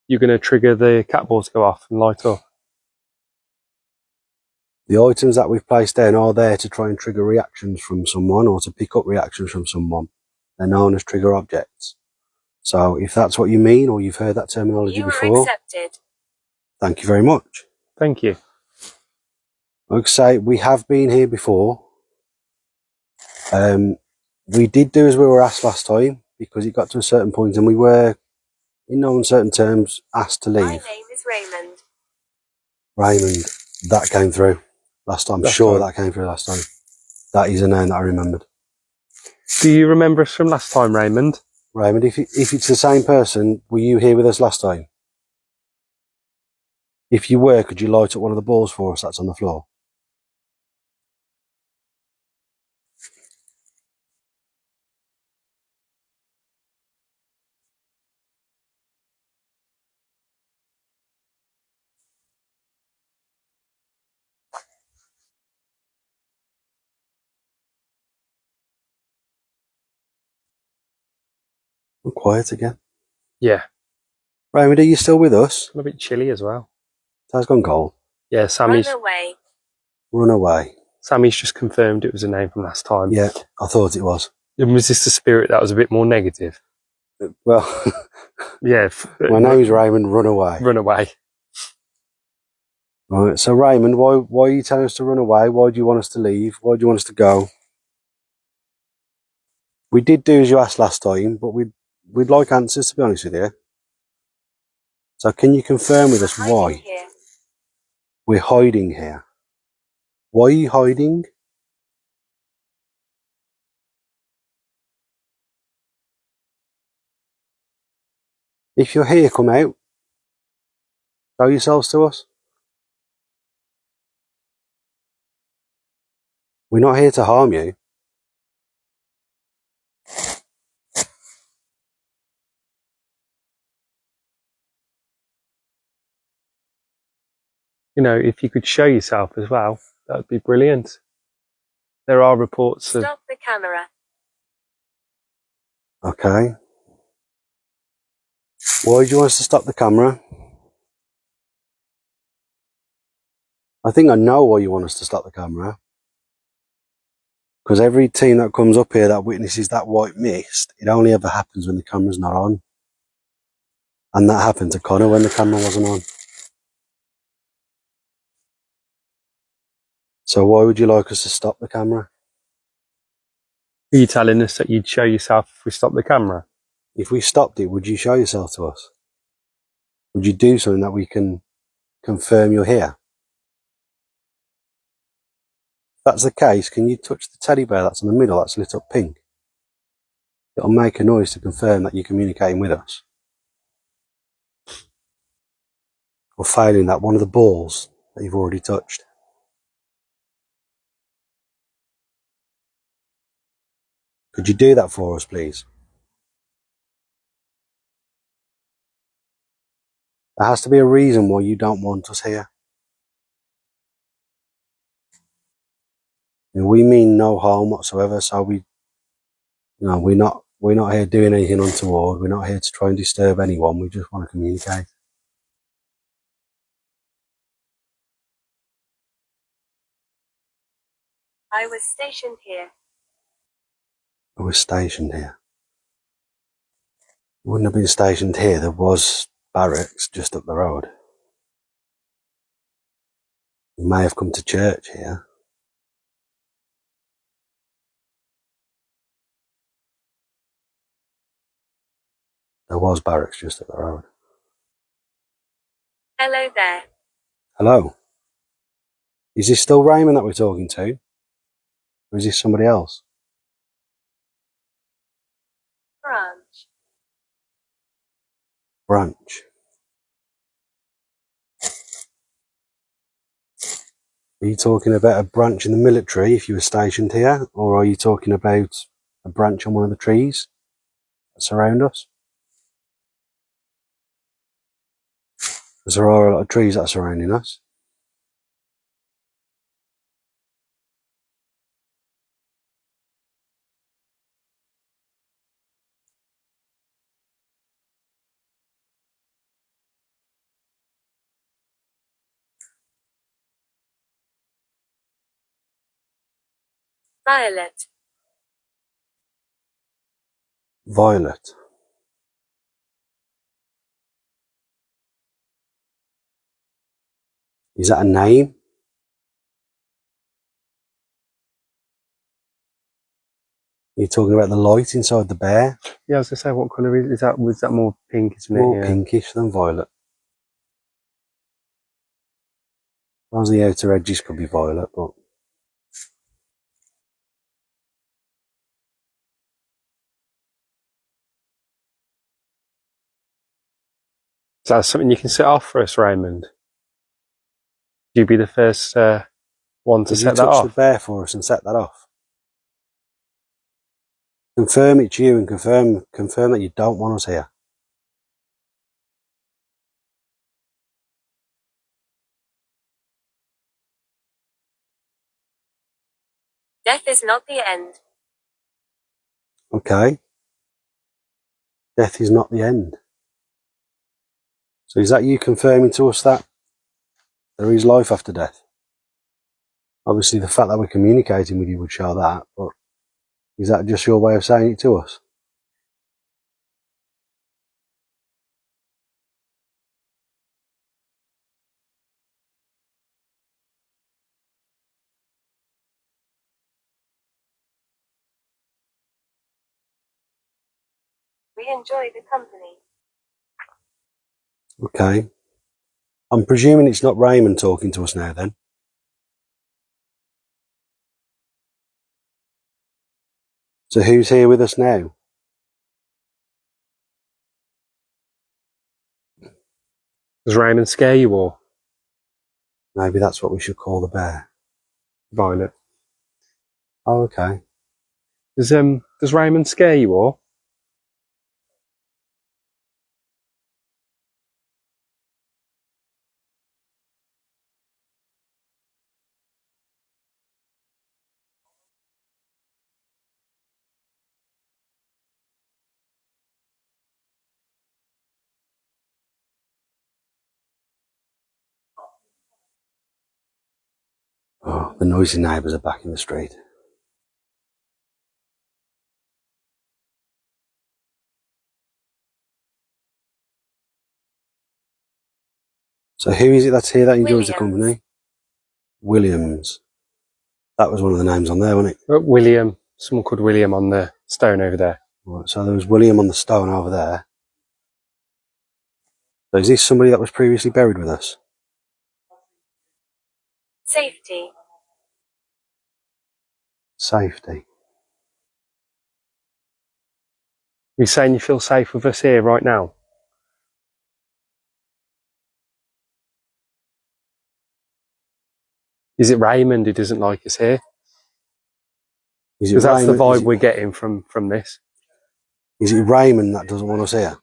you're going to trigger the cat ball to go off and light up? The items that we've placed down are there to try and trigger reactions from someone or to pick up reactions from someone. They're known as trigger objects. So if that's what you mean or you've heard that terminology before, accepted. thank you very much. Thank you. Like I say, we have been here before. We did do as we were asked last time because it got to a certain point and we were, in no uncertain terms, asked to leave. My name is Raymond. Raymond, that came through last time. I'm sure that came through last time. That is a name that I remembered. Do you remember us from last time, Raymond? Raymond, if it's the same person, were you here with us last time? If you were, could you light up one of the balls for us that's on the floor? We're quiet again. Yeah. Raymond, are you still with us? A bit chilly as well. That's gone cold. Yeah, Sammy's Run away. Sammy's just confirmed it was a name from last time. Yeah, I thought it was. And was this the spirit that was a bit more negative? Well, Yeah. my name is Raymond. Run away. Run away. Right. So Raymond, why are you telling us to run away? Why do you want us to leave? Why do you want us to go? We did do as you asked last time, but we'd like answers, to be honest with you. So can you confirm with us why we're hiding here? Why are you hiding? If you're here, come out. Show yourselves to us. We're not here to harm you. You know, if you could show yourself as well, that would be brilliant. There are reports of... Stop the camera. Okay. Why do you want us to stop the camera? I think I know why you want us to stop the camera. Because every team that comes up here that witnesses that white mist, it only ever happens when the camera's not on. And that happened to Connor when the camera wasn't on. So why would you like us to stop the camera? Are you telling us that you'd show yourself if we stopped the camera? If we stopped it, would you show yourself to us? Would you do something that we can confirm you're here? If that's the case, can you touch the teddy bear that's in the middle that's lit up pink? It'll make a noise to confirm that you're communicating with us. Or failing that, one of the balls that you've already touched. Could you do that for us, please? There has to be a reason why you don't want us here. And we mean no harm whatsoever, so we're not here doing anything untoward. We're not here to try and disturb anyone. We just want to communicate. I was stationed here. I was stationed here. Wouldn't have been stationed here. There was barracks just up the road. You may have come to church here. There was barracks just up the road. Hello there. Hello. Is this still Raymond that we're talking to? Or is this somebody else? Branch. Branch. Are you talking about a branch in the military if you were stationed here, or are you talking about a branch on one of the trees that surround us? Because there are a lot of trees that are surrounding us. Violet. Violet. Is that a name? You're talking about the light inside the bear? Yeah, I was gonna say, what colour is that? Was that more pink, isn't it? More Yeah. pinkish than violet. Well, the outer edges could be violet, but Is that something you can set off for us, Raymond? You be the first one to could you set that touch the off. bear for us and set that off? Confirm it to you and confirm that you don't want us here. Death is not the end. Okay. Death is not the end. So is that you confirming to us that there is life after death? Obviously the fact that we're communicating with you would show that, but is that just your way of saying it to us? We enjoy the company. Okay. I'm presuming it's not Raymond talking to us now then. So who's here with us now? Does Raymond scare you, or Maybe that's what we should call the bear. Violet? Oh, okay. Does Raymond scare you, or? Oh, the noisy neighbours are back in the street. So who is it that's here that enjoys the Williams. company? Williams. That was one of the names on there, wasn't it? William. Someone called William on the stone over there. Right, so there was William on the stone over there. So is this somebody that was previously buried with us? Safety. Safety. You saying you feel safe with us here right now? Is it Raymond who doesn't like us here? Is it Because that's the Raymond? vibe we're getting from this. Is it Raymond that doesn't want us here?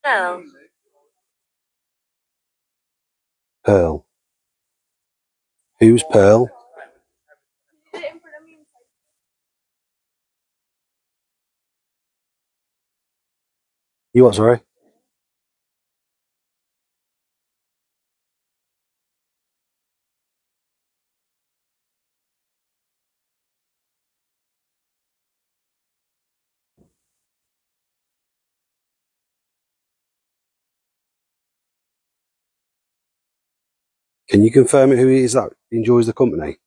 Pearl. Pearl. Who's Pearl? You what, sorry? Can you confirm who it is that enjoys the company?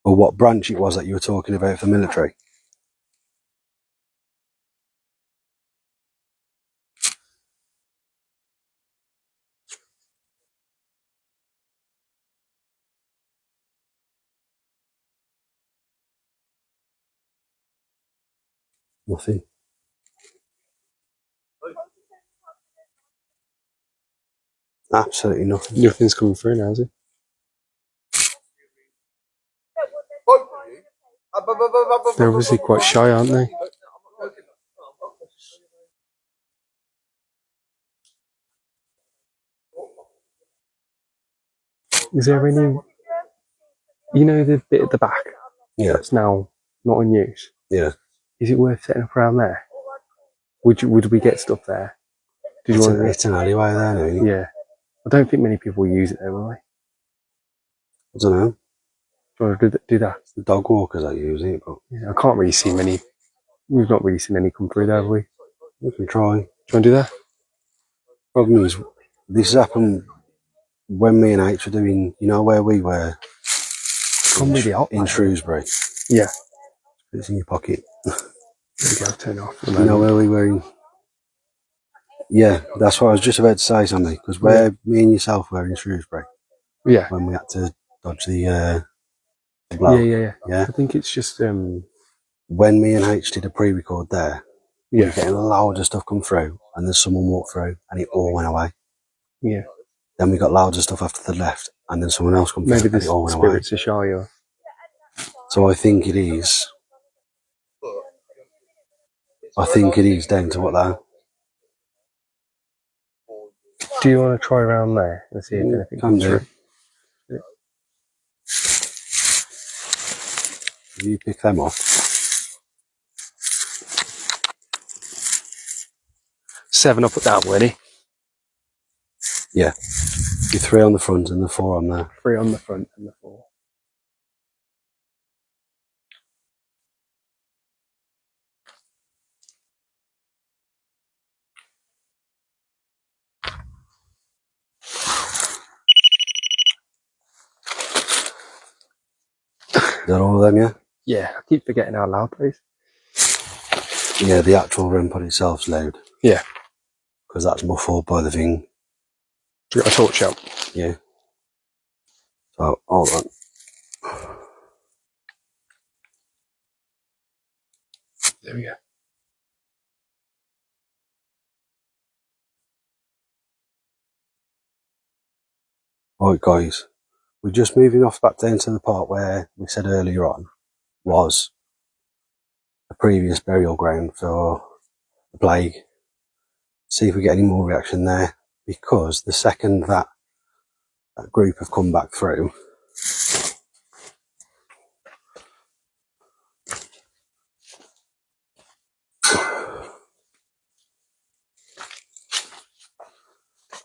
Or what branch it was that you were talking about for the military? Nothing. Absolutely nothing. Nothing's coming through now, is it? They're obviously quite shy, aren't they? Is there any, you know, the bit at the back Yeah, that's now not in use? yeah. Is it worth setting up around there? Would we get stuff there? Did you It's, want to? it's an alleyway there now. Isn't it? Yeah, I don't think many people will use it there, will they? I don't know. Do you want to do that? The dog walkers are using it, but Yeah, I can't really see many. We've not really seen any come through there, have we? we can try. Do you want to do that? Problem is, this has happened when me and H were doing, you know, where we were Come really hot, in mate. Shrewsbury. Yeah. It's in your pocket. There we go, turn it off. You know where we were in? Yeah, that's what I was just about to say, something, because where me and yourself were in Shrewsbury Yeah. when we had to dodge the Yeah, blow. yeah. Yeah. I think it's just When me and H did a pre-record there, we yeah, were getting a load of stuff come through, and then someone walked through, and it all went away. yeah. Then we got loads of stuff after the left, and then someone else come through, Maybe and the it all went away. spirits are shy, or So I think it is. I think it is down to what that. do you want to try around there and see if anything Can comes do. through? You pick them up. 7 up at that, Winnie. Yeah. The 3 on the front and the 4 on there. 3 on the front and the 4. Is that all of them, yeah? Yeah, I keep forgetting how loud that is. Yeah, the actual REM pod itself's loud. Yeah. Because that's muffled by the thing. You got a torch out? Yeah. So, hold on. There we go. Right, guys. We're just moving off back down to the part where we said earlier on was a previous burial ground for the plague. See if we get any more reaction there. Because the second that group have come back through,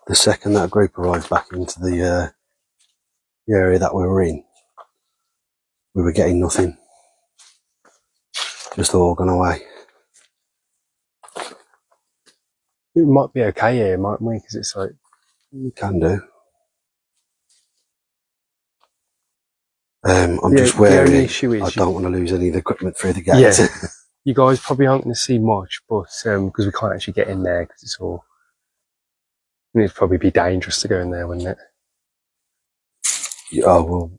the second that group arrived back into the area that we were in, we were getting nothing. Just all gone away. It might be okay here, mightn't we? Because it's like, You can do. I'm just the only wary. issue is I don't want to lose any of the equipment through the gate. Yeah. You guys probably aren't going to see much, but because we can't actually get in there because it's all. It'd probably be dangerous to go in there, wouldn't it? Oh well,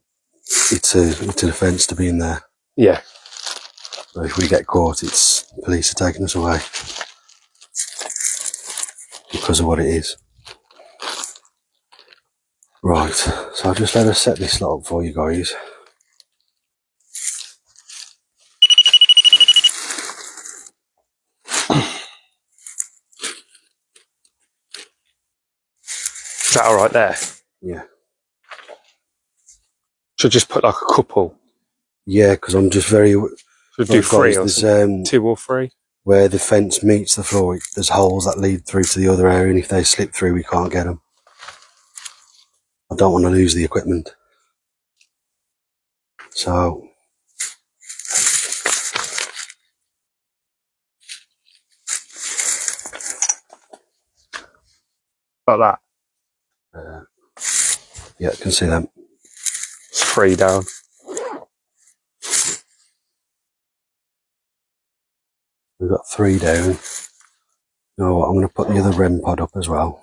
it's an offence to be in there. Yeah. So if we get caught, it's police are taking us away because of what it is. Right. So I'll just let us set this lot up for you guys. Is that all right there? Yeah. Should just put like a couple. Yeah, because I'm just very. Should do 3 or there's something. 2 or 3. where the fence meets the floor. There's holes that lead through to the other area, and if they slip through, we can't get them. I don't want to lose the equipment. So. Like that. Yeah, I can see them. It's 3 down. We've got 3 down. You know what, I'm going to put the other REM pod up as well.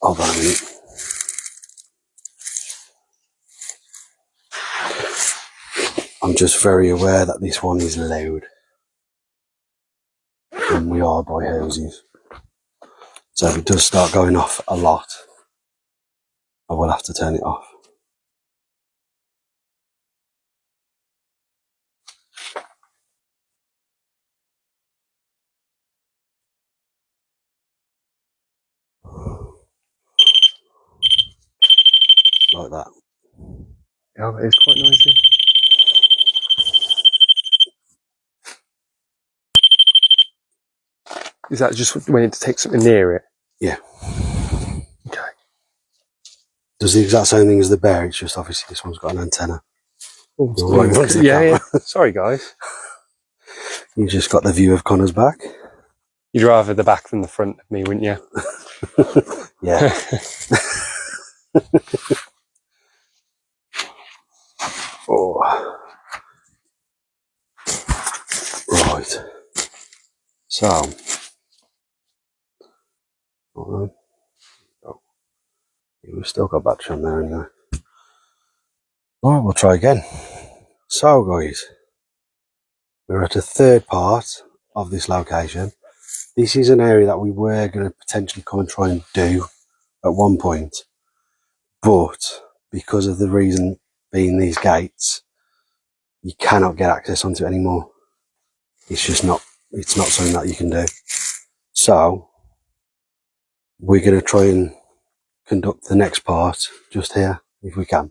Hold on a minute. I'm just very aware that this one is loud. And we are by houses. So if it does start going off a lot, I will have to turn it off. Like that. Yeah, it is quite noisy. Is that just when it takes something near it? Yeah. Okay. Does the exact same thing as the bear, it's just obviously this one's got an antenna. Oh, it's Right in front of the yeah. camera. Sorry, guys. You just got the view of Connor's back. You'd rather the back than the front of me, wouldn't you? Yeah. Oh. Right. So. Alright. Oh. We've still got battery on there anyway. Alright, we'll try again. So guys, we're at a third part of this location. This is an area that we were going to potentially come and try and do at one point. But because of the reason being these gates, you cannot get access onto it anymore. It's just not, it's not something that you can do. So we're going to try and conduct the next part just here if we can.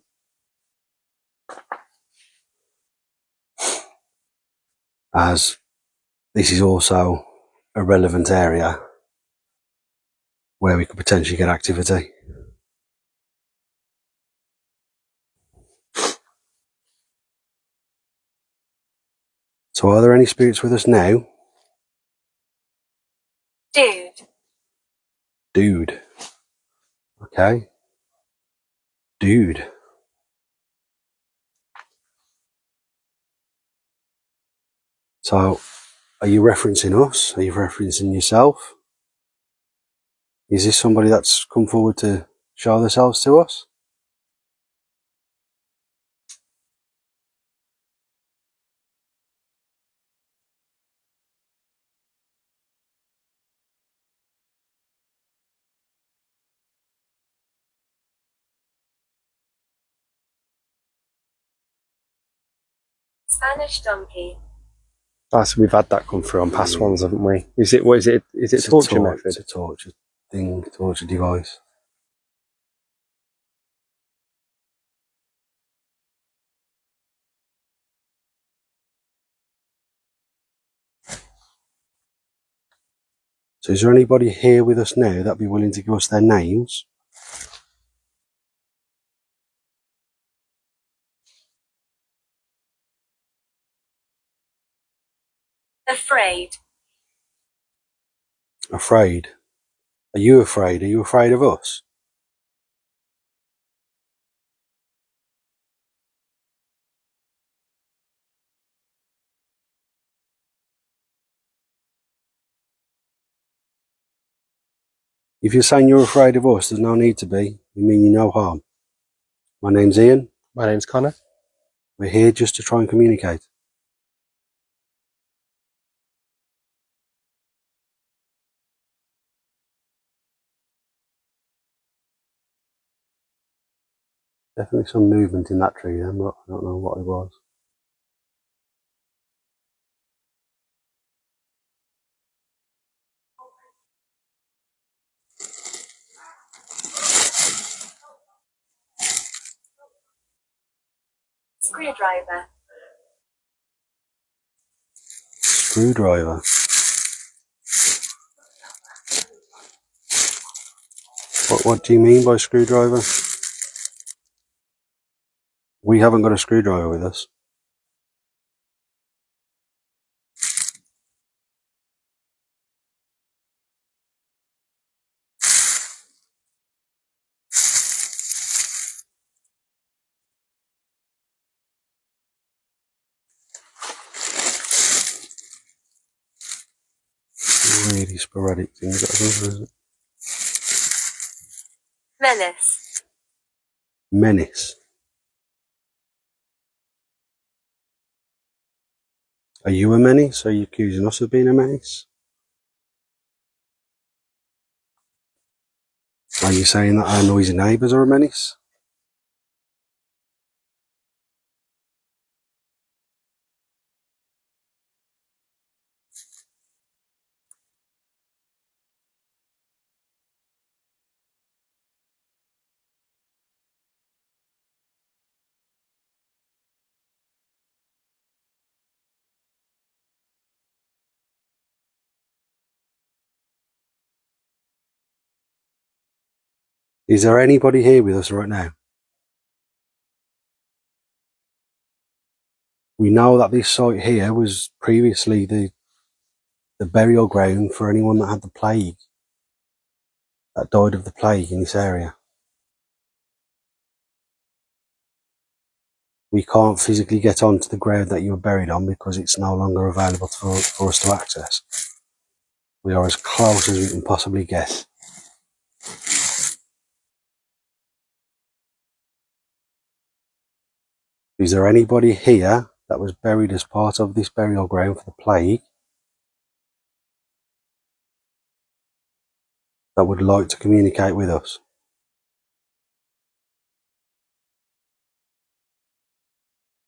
As this is also a relevant area where we could potentially get activity. So are there any spirits with us now? Dude. Dude. Okay. Dude. So are you referencing us? Are you referencing yourself? Is this somebody that's come forward to show themselves to us? Spanish donkey. Ah, so we've had that come through on past ones, haven't we? Is it? What is it? Is it torture method? It's a torture thing, torture device. So is there anybody here with us now that'd be willing to give us their names? Afraid. Afraid? Are you afraid? Are you afraid of us? If you're saying you're afraid of us, there's no need to be. You mean you no harm. My name's Ian. My name's Connor. We're here just to try and communicate. Definitely some movement in that tree then, but I don't know what it was. Screwdriver. Screwdriver. What do you mean by screwdriver? We haven't got a screwdriver with us. Really sporadic things. Isn't it? Menace. Menace. Are you a menace? Are you accusing us of being a menace? Are you saying that our noisy neighbours are a menace? Is there anybody here with us right now? We know that this site here was previously the burial ground for anyone that had the plague, that died of the plague in this area. We can't physically get onto the ground that you were buried on because it's no longer available for us to access. We are as close as we can possibly get. Is there anybody here that was buried as part of this burial ground for the plague that would like to communicate with us?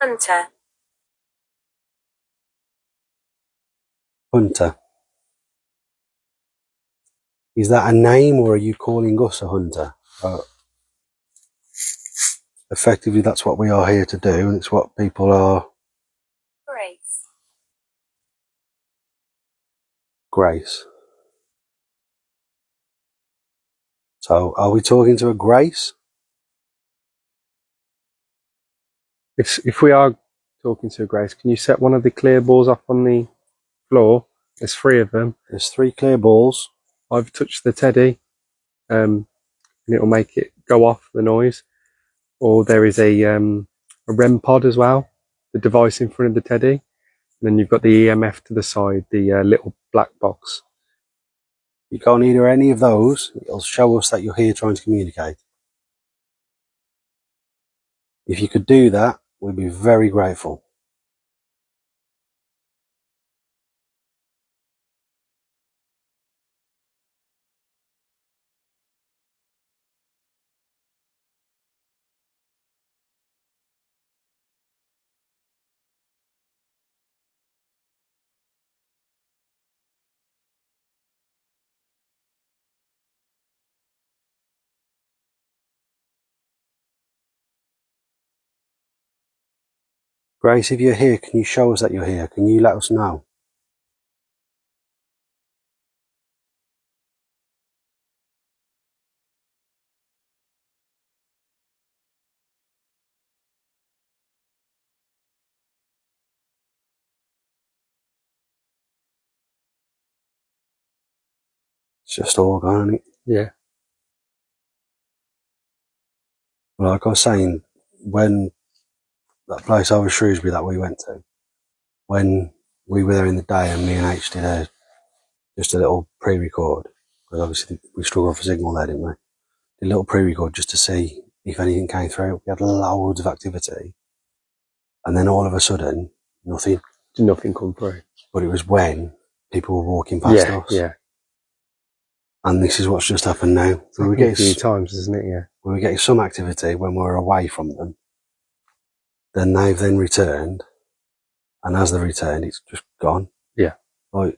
Hunter. Hunter. Is that a name, or are you calling us a hunter? Effectively, that's what we are here to do, and it's what people are. Grace. Grace. So, are we talking to a Grace? If we are talking to Grace, can you set one of the clear balls up on the floor? There's 3 of them. There's 3 clear balls. I've touched the teddy, and it'll make it go off, the noise. Or there is a REM pod as well, the device in front of the teddy. And then you've got the EMF to the side, the little black box. You can't either any of those. It'll show us that you're here trying to communicate. If you could do that, we'd be very grateful. Grace, if you're here, can you show us that you're here? Can you let us know? It's just all gone, isn't it? Yeah. Like I was saying, when that place over Shrewsbury that we went to, when we were there in the day and me and H did just a little pre-record, because obviously we struggled for signal there, didn't we? Did a little pre-record just to see if anything came through. We had loads of activity, and then all of a sudden, nothing. Nothing come through. But it was when people were walking past us. Yeah. And this is what's just happened now. We were getting a few times, isn't it? Yeah. We were getting some activity when we were away from them. Then they've then returned, and as they returned, it's just gone. Yeah. Like,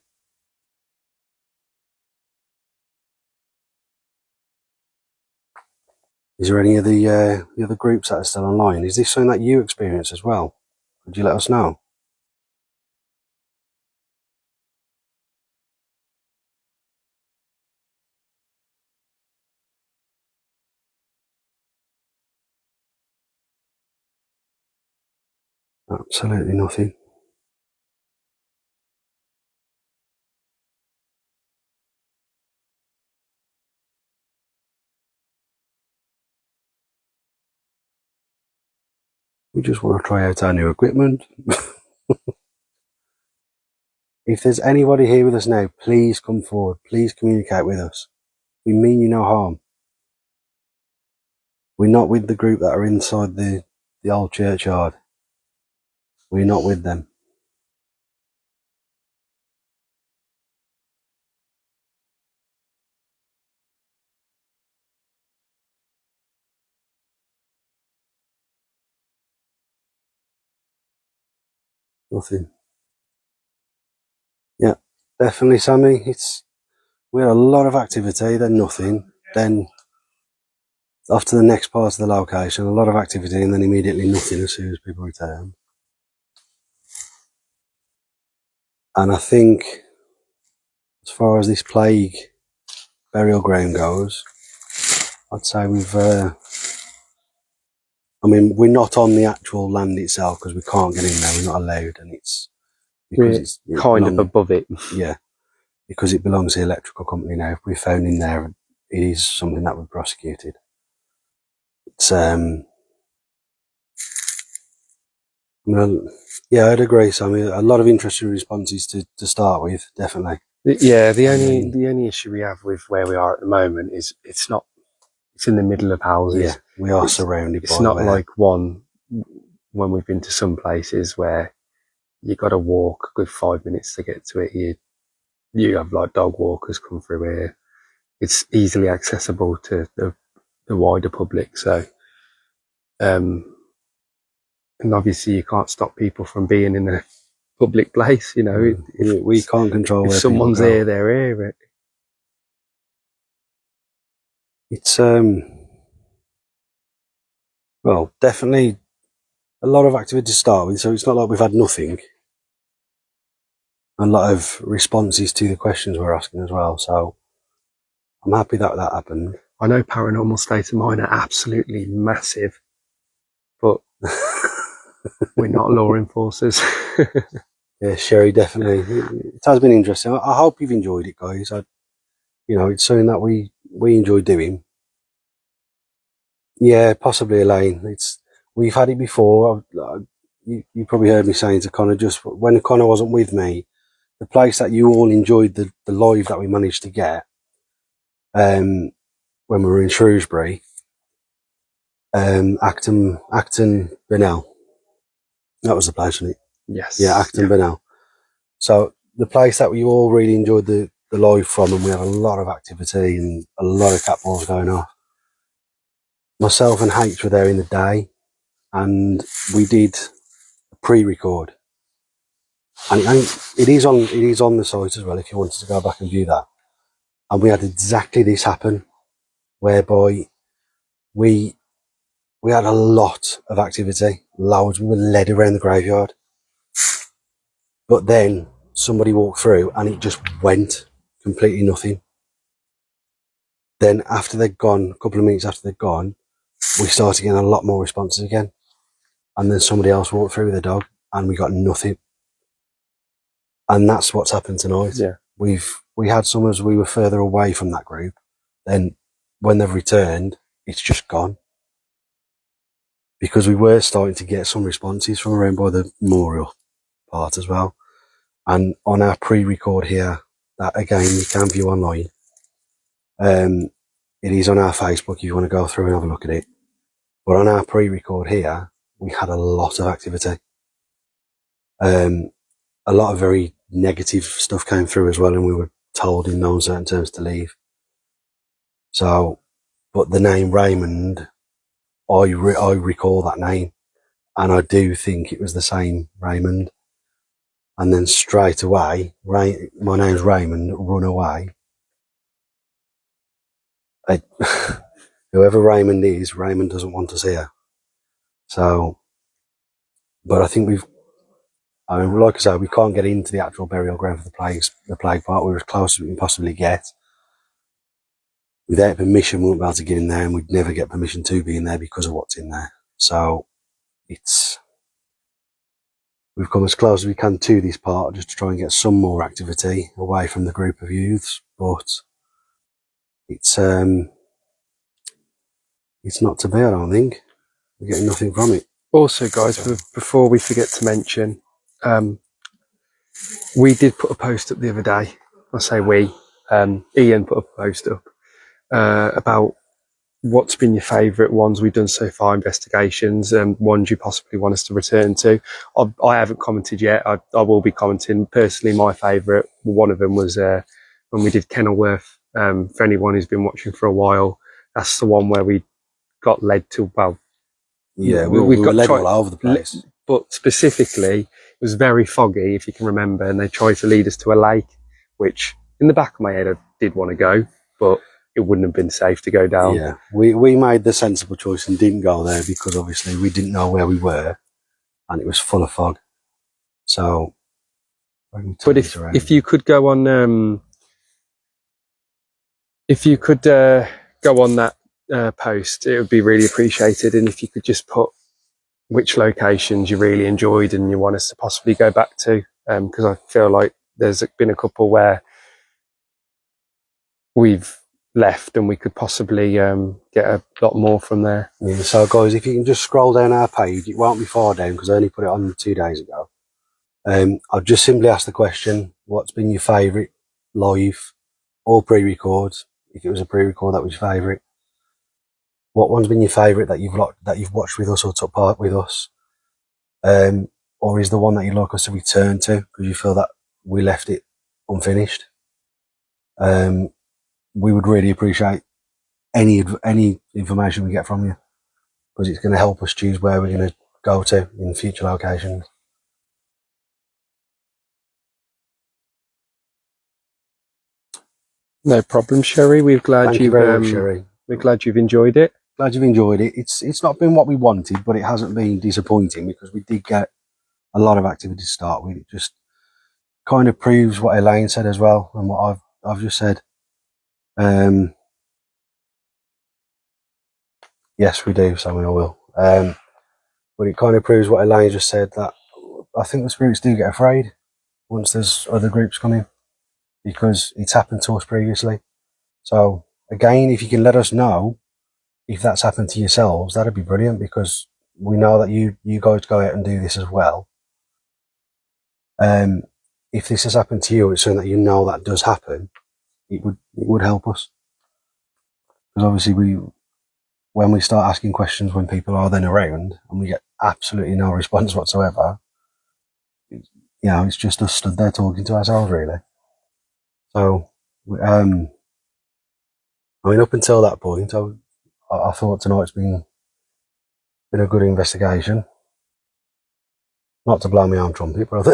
is there any of the other groups that are still online? Is this something that you experience as well? Could you let us know? Absolutely nothing. We just want to try out our new equipment. If there's anybody here with us now, please come forward. Please communicate with us. We mean you no harm. We're not with the group that are inside the old churchyard. We're not with them. Nothing. Yeah, definitely, Sammy. We had a lot of activity, then nothing, then off to the next part of the location, a lot of activity, and then immediately nothing as soon as people return. And I think, as far as this plague burial ground goes, I'd say we're not on the actual land itself because we can't get in there. We're not allowed, and it's because We're kind of above it. Yeah, because it belongs to the electrical company now. If we're found in there, it is something that we're prosecuted. It's yeah, I'd agree, Sammy. A lot of interesting responses to start with, definitely. Yeah, the only issue we have with where we are at the moment is it's in the middle of houses. Yeah, we are surrounded. It's not like when we've been to some places where you got to walk a good 5 minutes to get to it. You have like dog walkers come through here. It's easily accessible to the wider public. So, and obviously you can't stop people from being in a public place. You know, we can't control. If someone's here, they're here. It's well, definitely a lot of activity to start with. So it's not like we've had nothing. And a lot of responses to the questions we're asking as well. So I'm happy that happened. I know Paranormal State of Mind are absolutely massive, but we're not law enforcers. Yeah, Sherry, definitely. It has been interesting. I hope you've enjoyed it, guys. It's something that we enjoy doing. Yeah, possibly, Elaine. We've had it before. You probably heard me saying to Connor, just when Connor wasn't with me, the place that you all enjoyed, the live that we managed to get, when we were in Shrewsbury, Acton Burnell. That was the place, wasn't it? Yes. Yeah, Acton Burnell. So the place that we all really enjoyed the live from, and we had a lot of activity and a lot of cat balls going off. Myself and H were there in the day, and we did a pre-record. And it is on the site as well if you wanted to go back and view that. And we had exactly this happen, whereby we had a lot of activity, loads. We were led around the graveyard, but then somebody walked through and it just went completely nothing. Then after they'd gone, a couple of minutes after they'd gone, we started getting a lot more responses again. And then somebody else walked through with a dog and we got nothing. And that's what's happened tonight. Yeah. We had some as we were further away from that group. Then when they've returned, it's just gone. Because we were starting to get some responses from around by the memorial part as well. And on our pre-record here, that again you can view online. It is on our Facebook if you want to go through and have a look at it. But on our pre-record here, we had a lot of activity. A lot of very negative stuff came through as well, and we were told in no uncertain terms to leave. So, but the name Raymond, I recall that name, and I do think it was the same Raymond. And then straight away, my name's Raymond, run away. Whoever Raymond is, Raymond doesn't want us here. So, but I think like I said, we can't get into the actual burial ground for the plague part. We're as close as we can possibly get. Without permission, we won't be able to get in there, and we'd never get permission to be in there because of what's in there. So, we've come as close as we can to this part just to try and get some more activity away from the group of youths, but it's not to be, I don't think. We're getting nothing from it. Also, guys, before we forget to mention, we did put a post up the other day. I say we. Ian put a post up about what's been your favourite ones we've done so far, investigations, and ones you possibly want us to return to. I haven't commented yet. I will be commenting. Personally, my favourite, one of them was when we did Kenilworth. For anyone who's been watching for a while, that's the one where we got led to, well, yeah, we got led all over the place. But specifically, was very foggy, if you can remember, and they tried to lead us to a lake, which in the back of my head I did want to go, but it wouldn't have been safe to go down. Yeah, we made the sensible choice and didn't go there because obviously we didn't know where we were, and it was full of fog. So, but if you could go on, if you could go on that post, it would be really appreciated. And if you could just put which locations you really enjoyed and you want us to possibly go back to, because I feel like there's been a couple where we've left and we could possibly get a lot more from there. Yeah, so guys, if you can just scroll down our page, it won't be far down because I only put it on 2 days ago. I'll just simply ask the question, what's been your favourite live or pre-record? If it was a pre-record, that was your favourite. What one's been your favourite that you've watched with us or took part with us? Or is the one that you'd like us to return to because you feel that we left it unfinished? We would really appreciate any information we get from you because it's going to help us choose where we're going to go to in future locations. No problem, Sherry. We're glad Thank you very much, Sherry. We're glad you've enjoyed it. Glad you've enjoyed it. It's not been what we wanted, but it hasn't been disappointing because we did get a lot of activity to start with. It just kind of proves what Elaine said as well and what I've just said. Yes, we do, Samuel, I will. But it kind of proves what Elaine just said, that I think the spirits do get afraid once there's other groups coming because it's happened to us previously. So again, if you can let us know if that's happened to yourselves, that'd be brilliant because we know that you guys go out and do this as well. If this has happened to you, it's something that you know that does happen. It would help us because obviously when we start asking questions when people are then around and we get absolutely no response whatsoever, it's just us stood there talking to ourselves really. So I mean, up until that point, I thought tonight's been a good investigation. Not to blow my own trumpet, but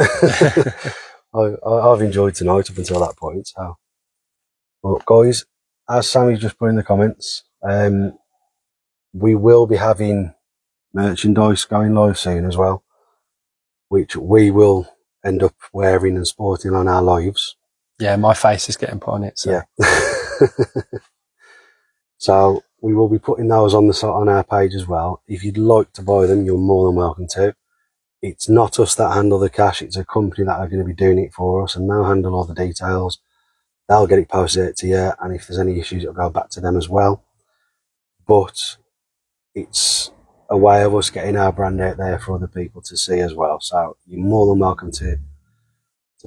I've enjoyed tonight up until that point. So, but guys, as Sammy's just put in the comments, we will be having merchandise going live soon as well, which we will end up wearing and sporting on our lives. Yeah, my face is getting put on it. So. Yeah. So we will be putting those on our page as well. If you'd like to buy them, you're more than welcome to. It's not us that handle the cash. It's a company that are going to be doing it for us, and they'll handle all the details. They'll get it posted out to you, and if there's any issues, it'll go back to them as well. But it's a way of us getting our brand out there for other people to see as well. So you're more than welcome to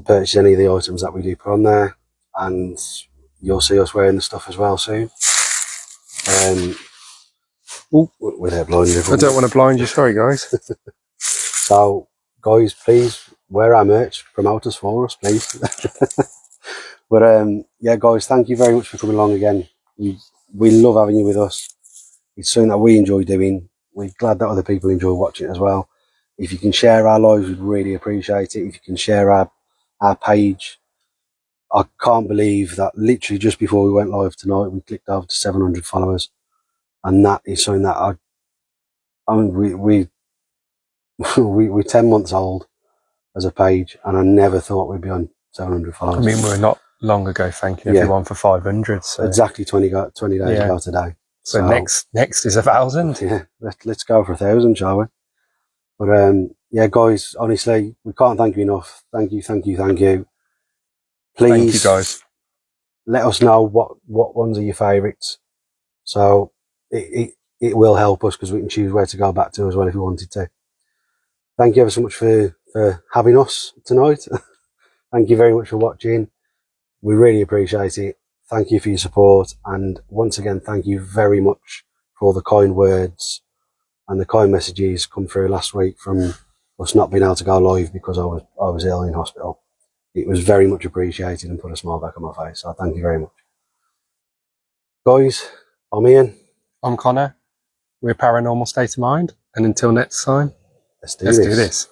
purchase any of the items that we do put on there, and you'll see us wearing the stuff as well soon. Without blinding everyone. I don't want to blind you, sorry guys. So guys, please wear our merch, promote us for us, please. But yeah guys, thank you very much for coming along again. We love having you with us. It's something that we enjoy doing. We're glad that other people enjoy watching it as well. If you can share our lives, we'd really appreciate it. If you can share our page. I can't believe that literally just before we went live tonight, we clicked over to 700 followers. And that is something that we're 10 months old as a page, and I never thought we'd be on 700 followers. I mean, we're not long ago thanking everyone for 500. So. Exactly 20 days ago today. So next is 1,000. Yeah, let's go for 1,000, shall we? But yeah, guys, honestly, we can't thank you enough. Thank you. Please, thank you, guys. Let us know what ones are your favourites. So it will help us because we can choose where to go back to as well if we wanted to. Thank you ever so much for having us tonight. Thank you very much for watching. We really appreciate it. Thank you for your support. And once again, thank you very much for all the kind words and the kind messages come through last week from us not being able to go live because I was ill in hospital. It was very much appreciated and put a smile back on my face. So thank you very much. Guys, I'm Ian. I'm Connor. We're Paranormal State of Mind. And until next time, let's do this.